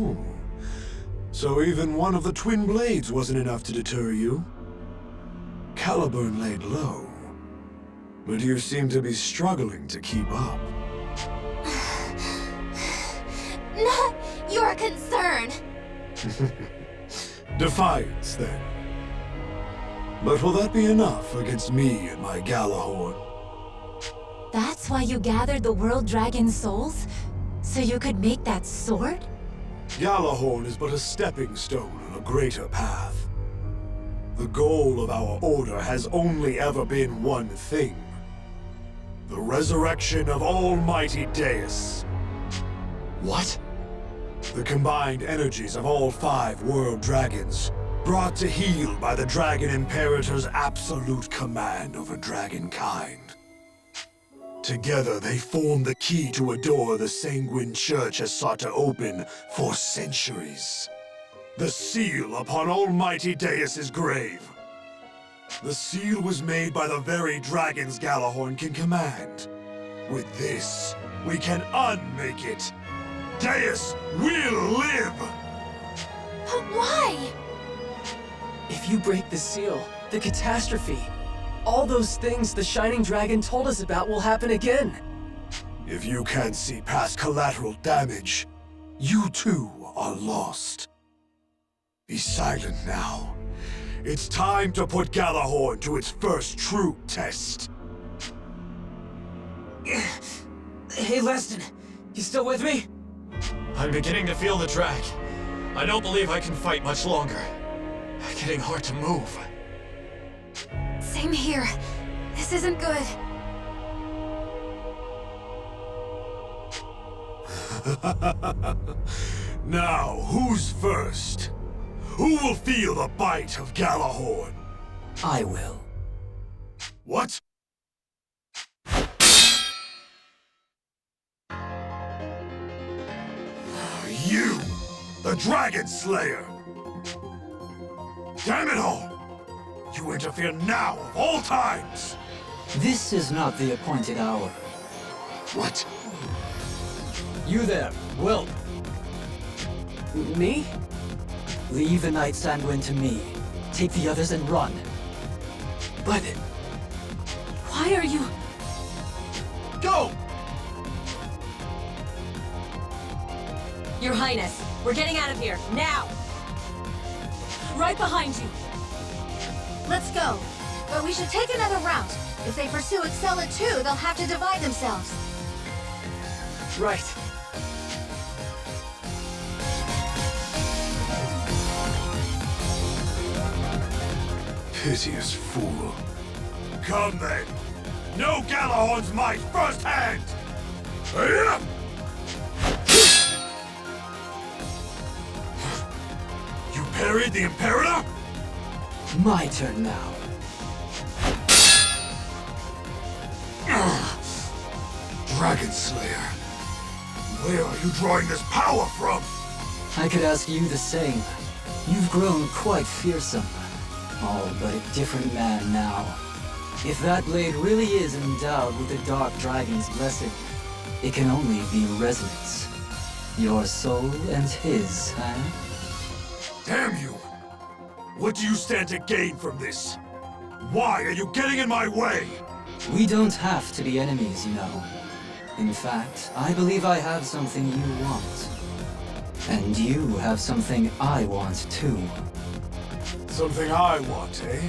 Oh. So even one of the twin blades wasn't enough to deter you? Caliburn laid low, but you seem to be struggling to keep up. Not your concern. Defiance, then. But will that be enough against me and my Galahorn? That's why you gathered the World Dragon souls? So you could make that sword? Galahorn is but a stepping stone on a greater path. The goal of our order has only ever been one thing. The resurrection of Almighty Deus. What? The combined energies of all 5 world dragons, brought to heel by the Dragon Imperator's absolute command over dragonkind. Together they form the key to a door the Sanguine Church has sought to open for centuries. The seal upon Almighty Deus's grave. The seal was made by the very dragons Galahorn can command. With this, we can unmake it. Deus will live! But why? If you break the seal, the catastrophe, all those things the Shining Dragon told us about will happen again. If you can't see past collateral damage, you too are lost. Be silent now. It's time to put Galahorn to its first true test. Hey, Leston, you still with me? I'm beginning to feel the drag. I don't believe I can fight much longer. Getting hard to move. Same here. This isn't good. Now, who's first? Who will feel the bite of Galahorn? I will. What? You, the Dragon Slayer! Damn it all! You interfere now of all times! This is not the appointed hour. What? You there, Will. Me? Leave the Night Sanguine to me. Take the others and run. But... Why are you... Go! Your Highness, we're getting out of here, now! Right behind you. Let's go. But we should take another route. If they pursue Excela too, they'll have to divide themselves. Right. Piteous fool. Come then! Know Galahorn's might firsthand! You parried the Imperator? My turn now. Dragon Slayer. Where are you drawing this power from? I could ask you the same. You've grown quite fearsome. All but a different man now. If that blade really is endowed with the Dark Dragon's blessing, it can only be Resonance. Your soul and his, huh? Damn you! What do you stand to gain from this? Why are you getting in my way? We don't have to be enemies, you know. In fact, I believe I have something you want. And you have something I want too. Something I want, eh?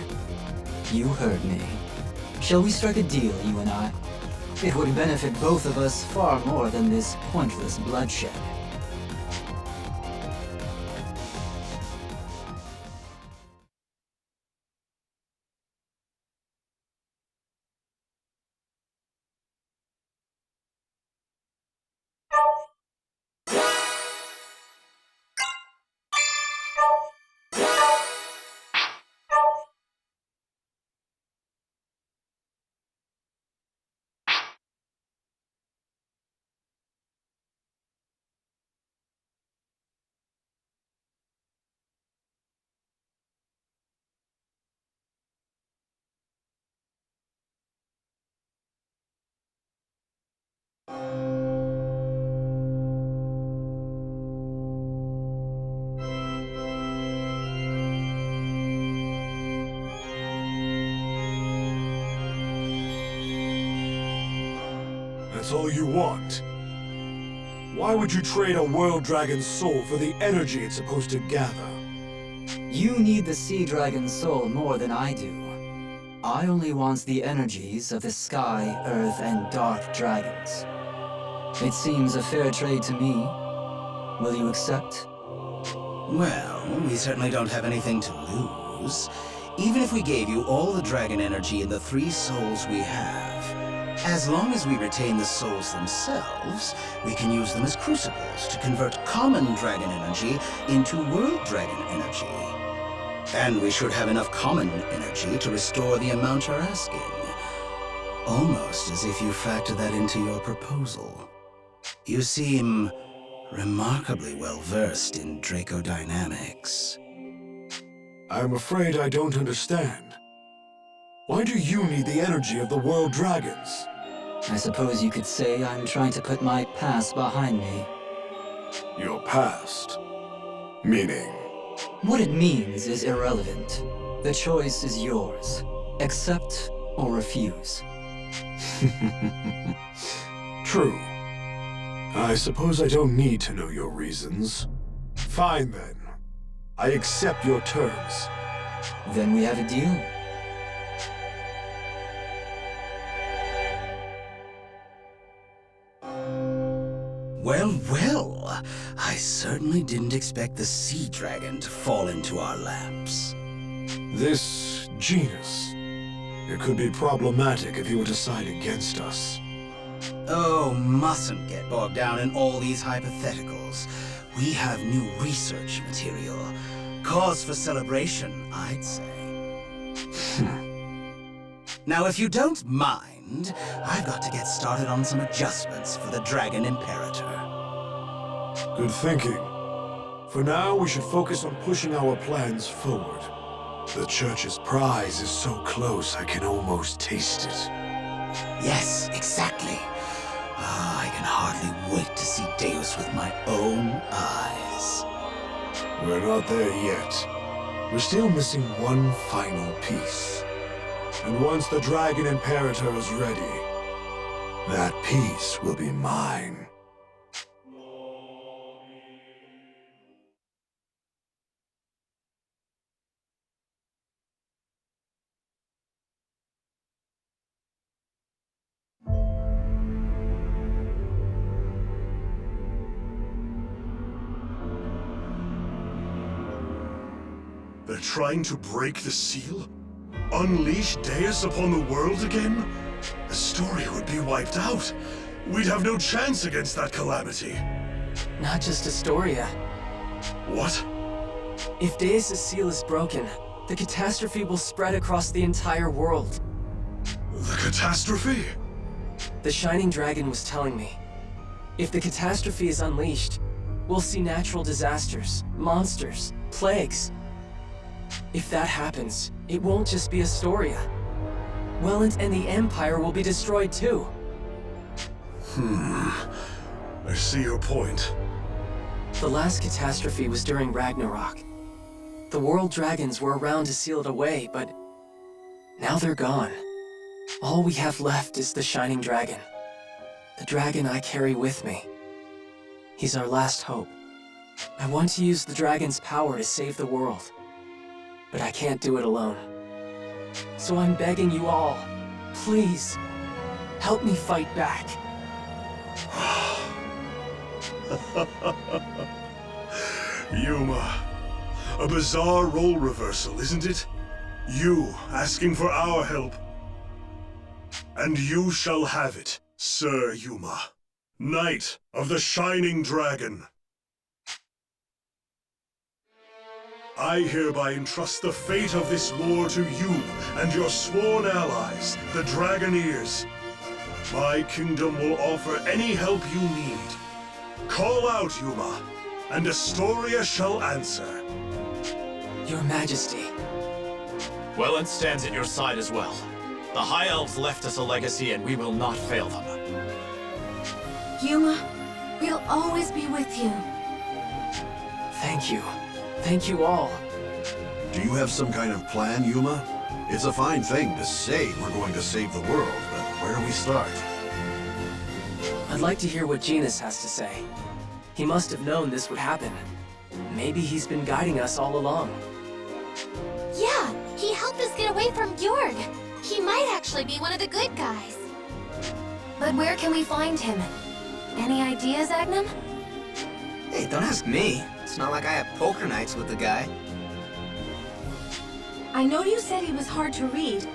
You heard me. Shall we strike a deal, you and I? It would benefit both of us far more than this pointless bloodshed. That's all you want? Why would you trade a world dragon's soul for the energy it's supposed to gather? You need the sea dragon's soul more than I do. I only want the energies of the sky, earth, and dark dragons. It seems a fair trade to me. Will you accept? Well, we certainly don't have anything to lose. Even if we gave you all the dragon energy in the 3 souls we have, as long as we retain the souls themselves, we can use them as crucibles to convert common dragon energy into world dragon energy. And we should have enough common energy to restore the amount you're asking. Almost as if you factor that into your proposal. You seem remarkably well-versed in Dracodynamics. I'm afraid I don't understand. Why do you need the energy of the world dragons? I suppose you could say I'm trying to put my past behind me. Your past? Meaning? What it means is irrelevant. The choice is yours. Accept or refuse. True. I suppose I don't need to know your reasons. Fine then. I accept your terms. Then we have a deal. Well, well. I certainly didn't expect the sea dragon to fall into our laps. This genus, it could be problematic if he were to side against us. Oh, mustn't get bogged down in all these hypotheticals. We have new research material. Cause for celebration, I'd say. Now, if you don't mind, I've got to get started on some adjustments for the Dragon Imperator. Good thinking. For now, we should focus on pushing our plans forward. The Church's prize is so close I can almost taste it. Yes, exactly. I can hardly wait to see Deus with my own eyes. We're not there yet. We're still missing one final piece. And once the Dragon Imperator is ready, that piece will be mine. They're trying to break the seal? Unleash Deus upon the world again? Astoria would be wiped out. We'd have no chance against that calamity. Not just Astoria. What? If Deus' seal is broken, the catastrophe will spread across the entire world. The catastrophe? The Shining Dragon was telling me. If the catastrophe is unleashed, we'll see natural disasters, monsters, plagues. If that happens, it won't just be Astoria. Welland and the Empire will be destroyed too. I see your point. The last catastrophe was during Ragnarok. The world dragons were around to seal it away, but now they're gone. All we have left is the Shining Dragon. The dragon I carry with me. He's our last hope. I want to use the dragon's power to save the world. But I can't do it alone. So I'm begging you all, please, help me fight back. Yuma, a bizarre role reversal, isn't it? You asking for our help. And you shall have it, Sir Yuma, Knight of the Shining Dragon. I hereby entrust the fate of this war to you and your sworn allies, the Dragoneers. My kingdom will offer any help you need. Call out, Yuma, and Astoria shall answer. Your Majesty. Welland stands at your side as well. The High Elves left us a legacy and we will not fail them. Yuma, we'll always be with you. Thank you. Thank you all. Do you have some kind of plan, Yuma? It's a fine thing to say we're going to save the world, but where do we start? I'd like to hear what Genus has to say. He must have known this would happen. Maybe he's been guiding us all along. Yeah, he helped us get away from Bjorg. He might actually be one of the good guys. But where can we find him? Any ideas, Agnum? Hey, don't ask me. It's not like I have poker nights with the guy. I know you said he was hard to read,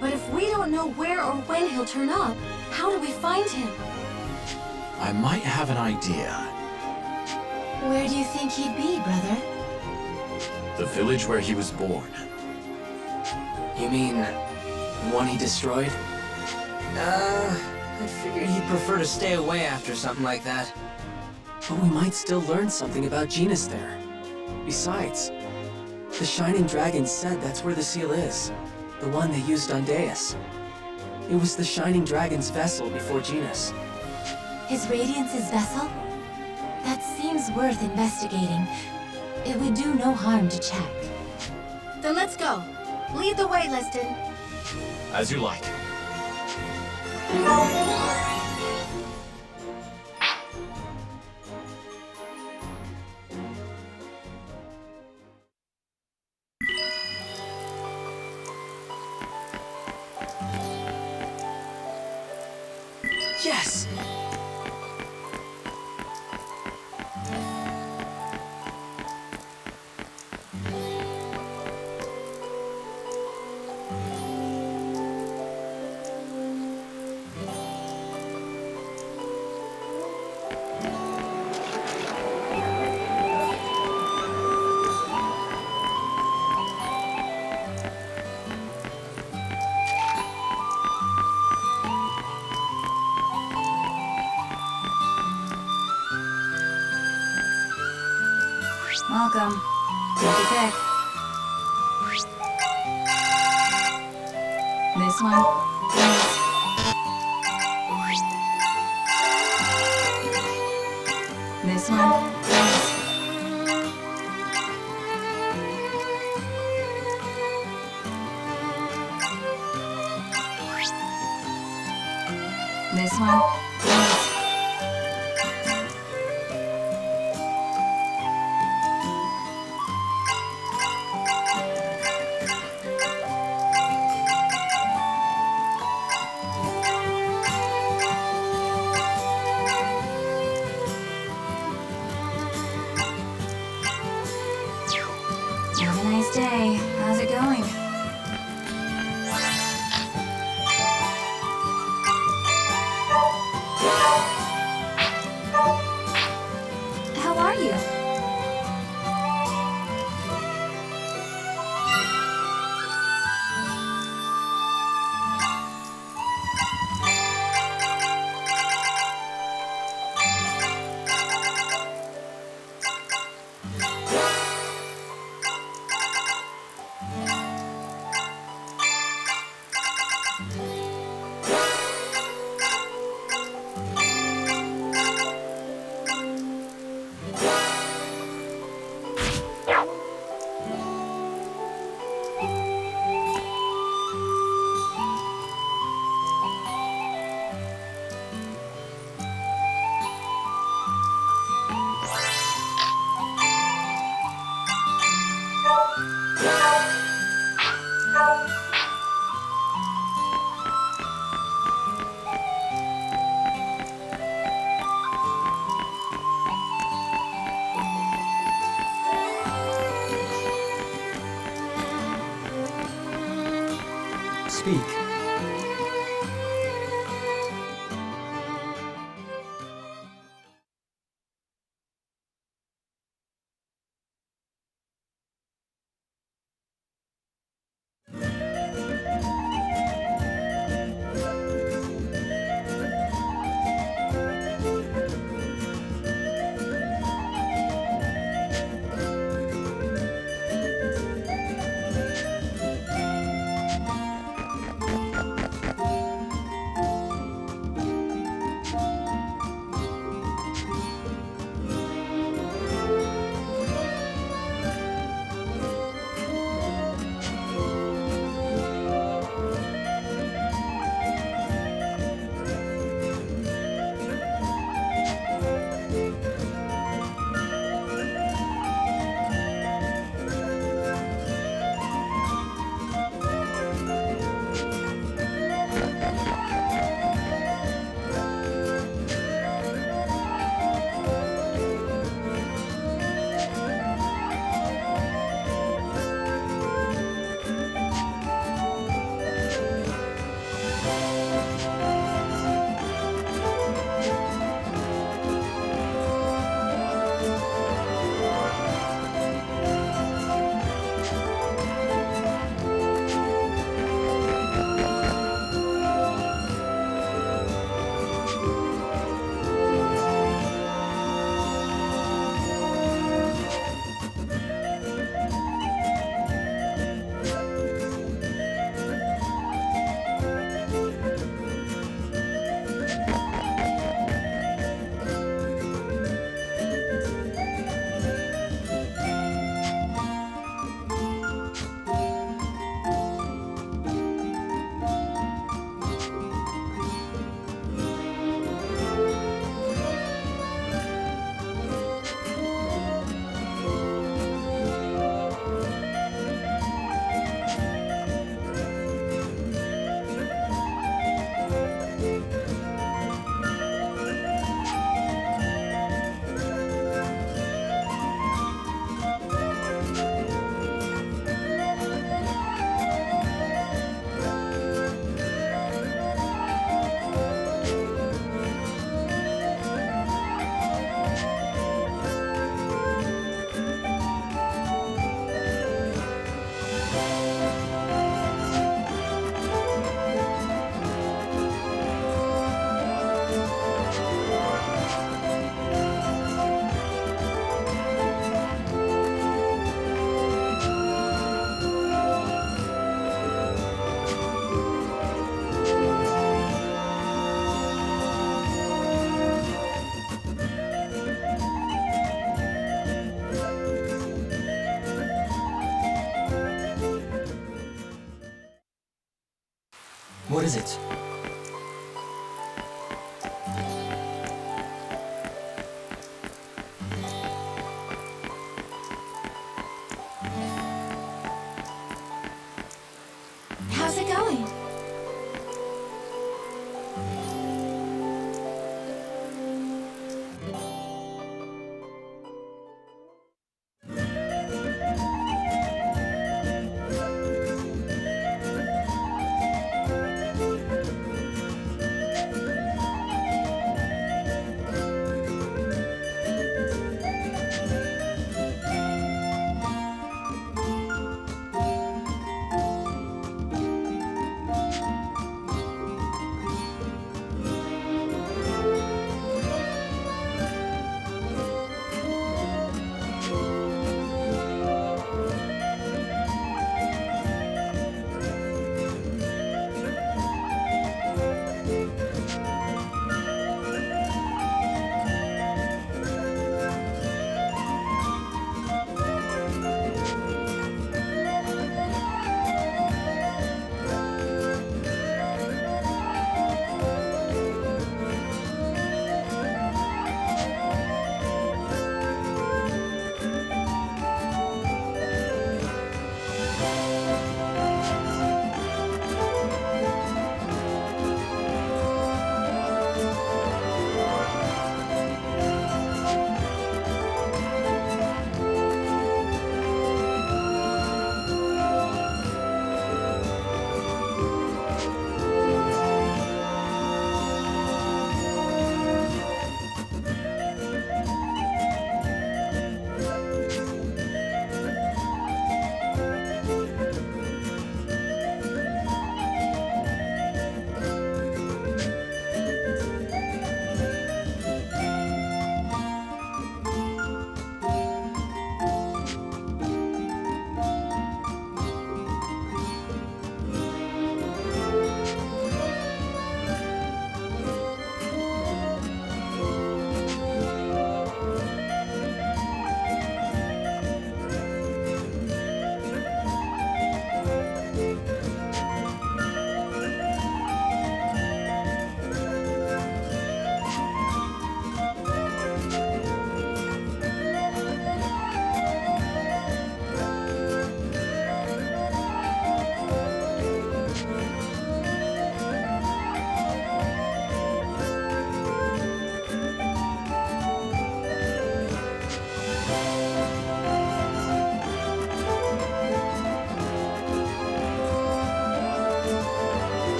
but if we don't know where or when he'll turn up, how do we find him? I might have an idea. Where do you think he'd be, brother? The village where he was born. You mean, the one he destroyed? I figured he'd prefer to stay away after something like that. But we might still learn something about Genus there. Besides, the Shining Dragon said that's where the seal is. The one they used on Deus. It was the Shining Dragon's vessel before Genus. His Radiance's vessel? That seems worth investigating. It would do no harm to check. Then let's go. Lead the way, Liston. As you like. Yes! Welcome. Take your pick. This one? Yes. This one? Yes. This one? Yes. Have a nice day. How's it going? How are you? Speak. What is it? How's it going?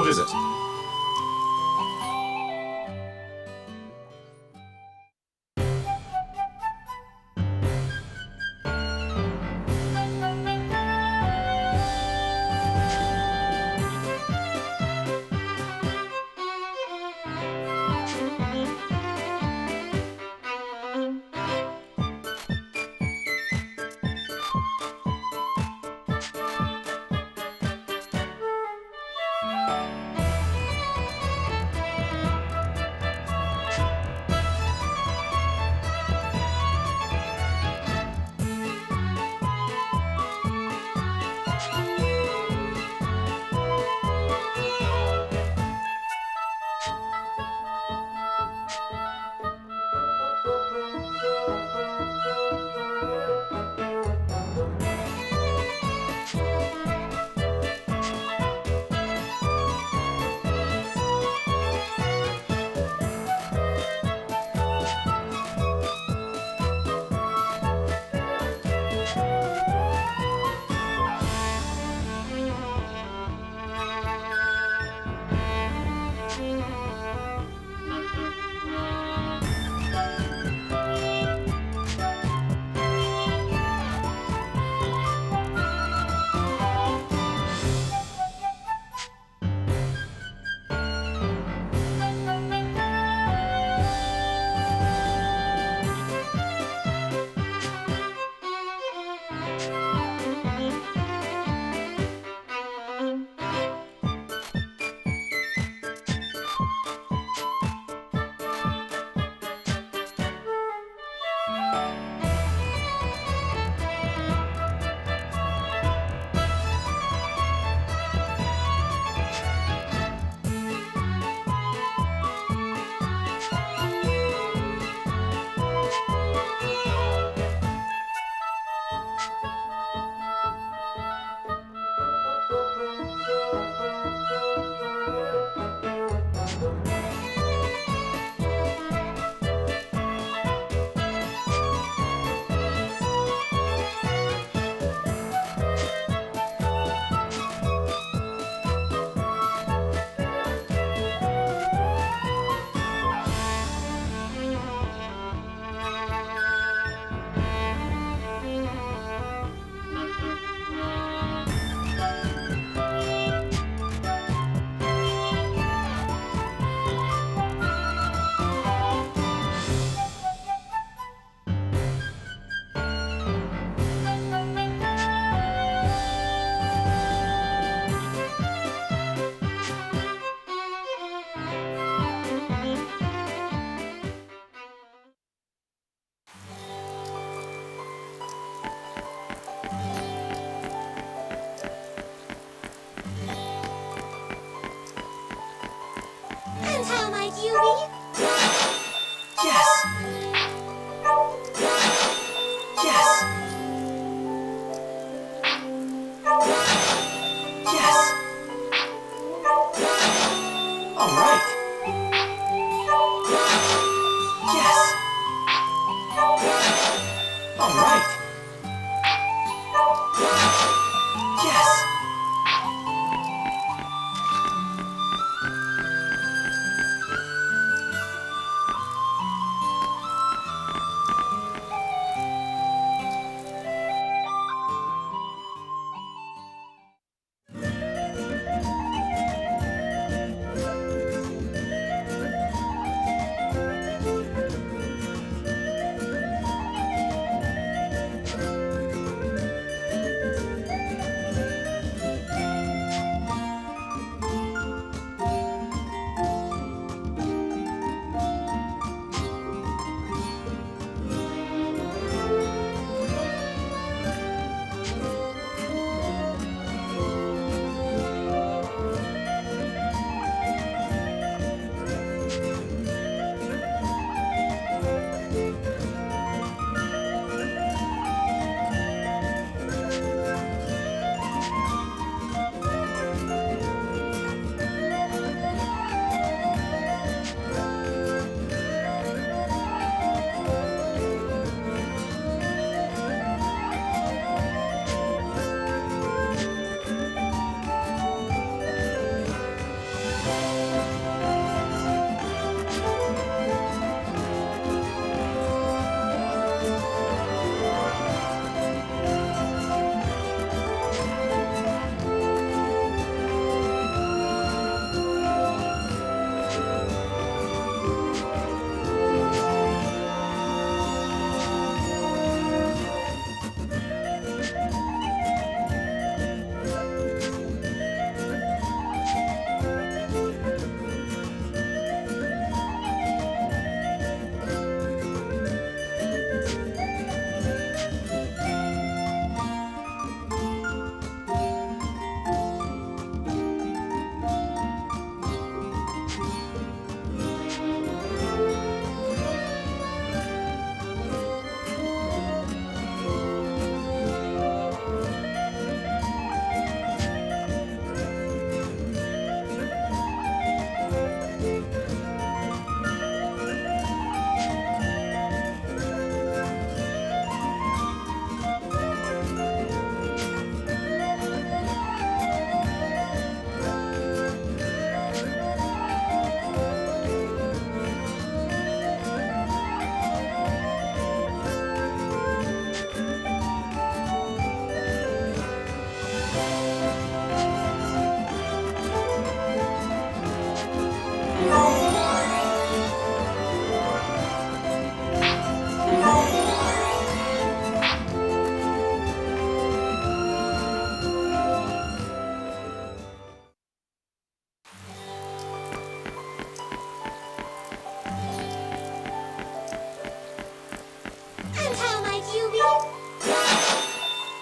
What is it?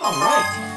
All right.